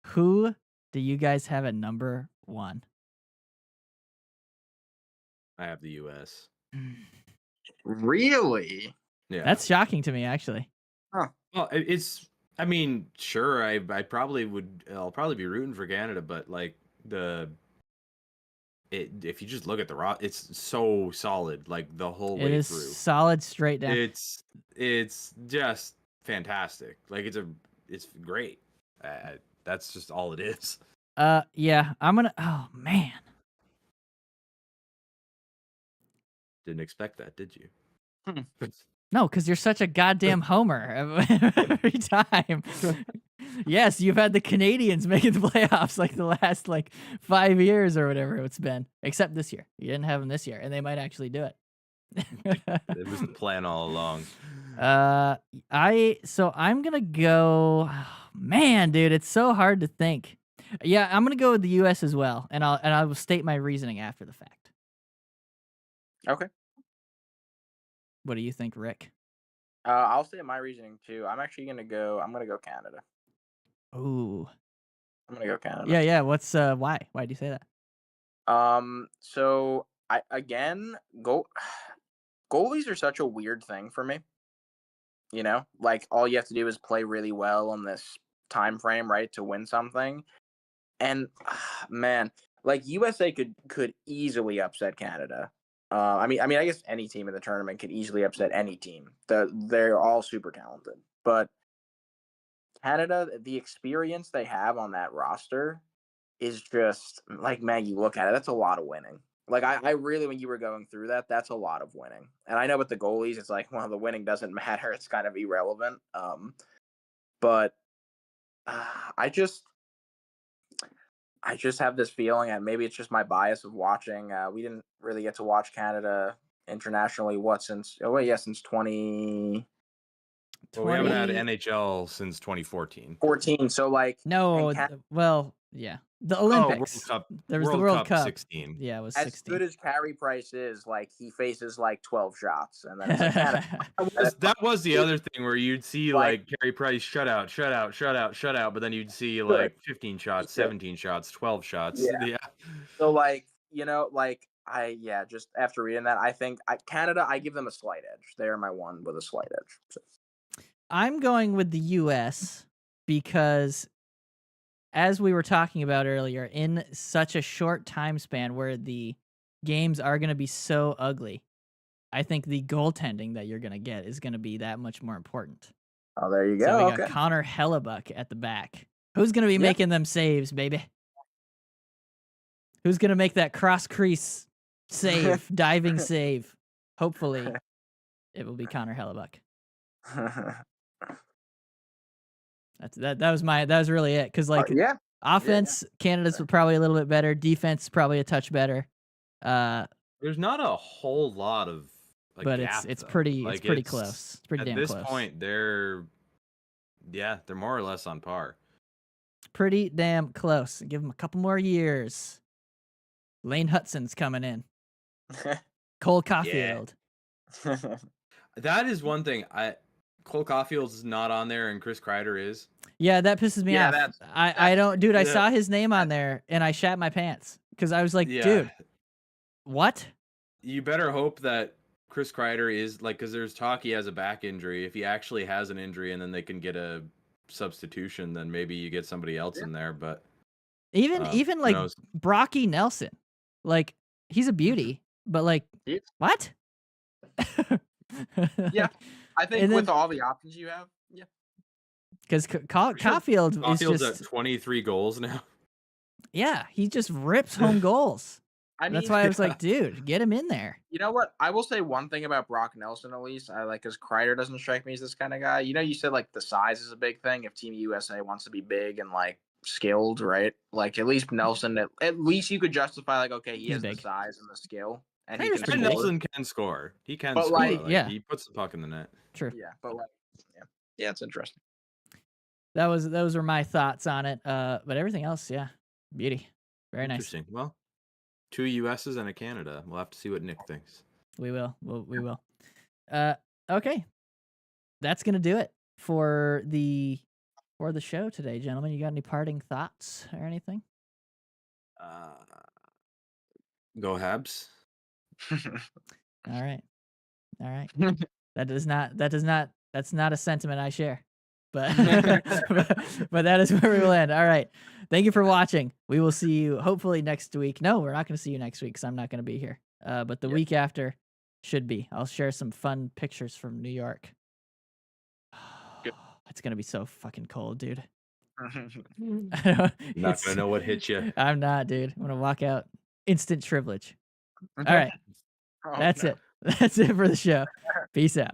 Speaker 1: Who do you guys have at number 1?
Speaker 2: I have the US.
Speaker 3: Really?
Speaker 2: Yeah.
Speaker 1: That's shocking to me, actually.
Speaker 2: Well, I mean, sure, I'll probably be rooting for Canada, but like if you just look at the it's so solid, like the whole
Speaker 1: It
Speaker 2: way
Speaker 1: is
Speaker 2: through.
Speaker 1: solid straight down.
Speaker 2: It's just fantastic. Like it's great. That's just all it is.
Speaker 1: Yeah, I'm gonna. Oh man,
Speaker 2: Didn't expect that, did you?
Speaker 1: no, because you're such a goddamn homer every time. Yes, you've had the Canadians making the playoffs like the last 5 years or whatever it's been, except this year. You didn't have them this year, and they might actually do it.
Speaker 2: It was the plan all along.
Speaker 1: So I'm gonna go. Oh, man, dude, it's so hard to think. Yeah, I'm gonna go with the U.S. as well, and I will state my reasoning after the fact.
Speaker 3: Okay.
Speaker 1: What do you think, Rick?
Speaker 3: I'll say my reasoning too. I'm gonna go Canada.
Speaker 1: Ooh.
Speaker 3: I'm gonna go Canada.
Speaker 1: Yeah. What's why? Why do you say that?
Speaker 3: So goalies are such a weird thing for me. You know, like all you have to do is play really well on this time frame, right, to win something. And man, like USA could easily upset Canada. I mean, I guess any team in the tournament could easily upset any team. They're all super talented, but Canada, the experience they have on that roster is just like, man, you look at it, that's a lot of winning. Like I really, when you were going through that, that's a lot of winning. And I know with the goalies, it's like, well, the winning doesn't matter. It's kind of irrelevant. But I just have this feeling, and maybe it's just my bias of watching. We didn't really get to watch Canada internationally. Since 20.
Speaker 2: Well, we haven't had NHL since 2014.
Speaker 3: 14. So
Speaker 1: no, well, yeah, the Olympics.
Speaker 2: World Cup.
Speaker 1: There was the World Cup.
Speaker 2: 16.
Speaker 1: Yeah, it was
Speaker 3: as
Speaker 1: 16.
Speaker 3: good as Carey Price is, he faces 12 shots, and then it's Canada.
Speaker 2: That was the other thing where you'd see Carey Price shutout, but then you'd see 15 shots, 17 shots, 12 shots. Yeah.
Speaker 3: So just after reading that, I think Canada, I give them a slight edge. They are my one with a slight edge. So.
Speaker 1: I'm going with the U.S. because, as we were talking about earlier, in such a short time span where the games are going to be so ugly, I think the goaltending that you're going to get is going to be that much more important.
Speaker 3: Oh, there you go.
Speaker 1: So we got Connor Hellebuck at the back. Who's going to be making them saves, baby? Who's going to make that cross-crease save, diving save? Hopefully, it will be Connor Hellebuck. That was really it, because offense, Canada's probably a little bit better. Defense probably a touch better.
Speaker 2: There's not a whole lot of
Speaker 1: but
Speaker 2: gap,
Speaker 1: it's
Speaker 2: though.
Speaker 1: pretty close. It's pretty damn close.
Speaker 2: At this point, they're more or less on par.
Speaker 1: Pretty damn close. Give them a couple more years. Lane Hutson's coming in. Cole Caulfield.
Speaker 2: That is one thing Cole Caulfield's not on there and Chris Kreider is.
Speaker 1: Yeah, that pisses me
Speaker 3: Yeah,
Speaker 1: off.
Speaker 3: that's-
Speaker 1: I don't, dude. I
Speaker 2: Yeah.
Speaker 1: saw his name on there and I shat my pants because I was like,
Speaker 2: Yeah.
Speaker 1: dude, what?
Speaker 2: You better hope that Chris Kreider is like, because there's talk he has a back injury. If he actually has an injury and then they can get a substitution, then maybe you get somebody else in there. But
Speaker 1: Even
Speaker 2: who
Speaker 1: like
Speaker 2: knows?
Speaker 1: Brocky Nelson, like he's a beauty, but like
Speaker 3: He is.
Speaker 1: what?
Speaker 3: Yeah. I think
Speaker 1: And
Speaker 3: with
Speaker 1: then-
Speaker 3: all the options you have, yeah.
Speaker 1: because Caulfield is
Speaker 2: Caulfield's
Speaker 1: just
Speaker 2: at 23 goals now.
Speaker 1: yeah, he just rips home goals.
Speaker 3: I mean,
Speaker 1: That's why I was like, dude, get him in there.
Speaker 3: you know what? I will say one thing about Brock Nelson, at least. I like, because Kreider doesn't strike me as this kind of guy. You know, you said like the size is a big thing if Team USA wants to be big and like skilled, right? Like at least Nelson, at least you could justify like, okay, he
Speaker 1: He's
Speaker 3: has
Speaker 1: big.
Speaker 3: the size and the skill, and he
Speaker 1: Kreider's
Speaker 3: can
Speaker 1: pretty
Speaker 2: And
Speaker 1: big.
Speaker 3: score.
Speaker 2: Nelson can score. He can
Speaker 3: But,
Speaker 2: score.
Speaker 3: like,
Speaker 2: Like,
Speaker 1: yeah.
Speaker 2: he puts the puck in the net.
Speaker 1: True.
Speaker 3: Yeah, but like, yeah, it's interesting.
Speaker 1: Those were my thoughts on it. But everything else, yeah, beauty, very nice.
Speaker 2: Interesting. Well, 2 USs and a Canada. We'll have to see what Nick thinks.
Speaker 1: We will. We will. Okay, that's gonna do it for the show today, gentlemen. You got any parting thoughts or anything?
Speaker 2: Go Habs.
Speaker 1: All right. That's not a sentiment I share, but but that is where we will end. All right. Thank you for watching. We will see you hopefully next week. No, we're not going to see you next week because I'm not going to be here. But the
Speaker 3: Yep.
Speaker 1: week after should be. I'll share some fun pictures from New York.
Speaker 3: Good.
Speaker 1: It's going to be so fucking cold, dude.
Speaker 2: Not
Speaker 1: It's-
Speaker 2: gonna know what hit you.
Speaker 1: I'm not, dude. I'm going to walk out instant shrivelage. All right.
Speaker 3: Oh,
Speaker 1: That's
Speaker 3: no.
Speaker 1: it. That's it for the show. Peace out.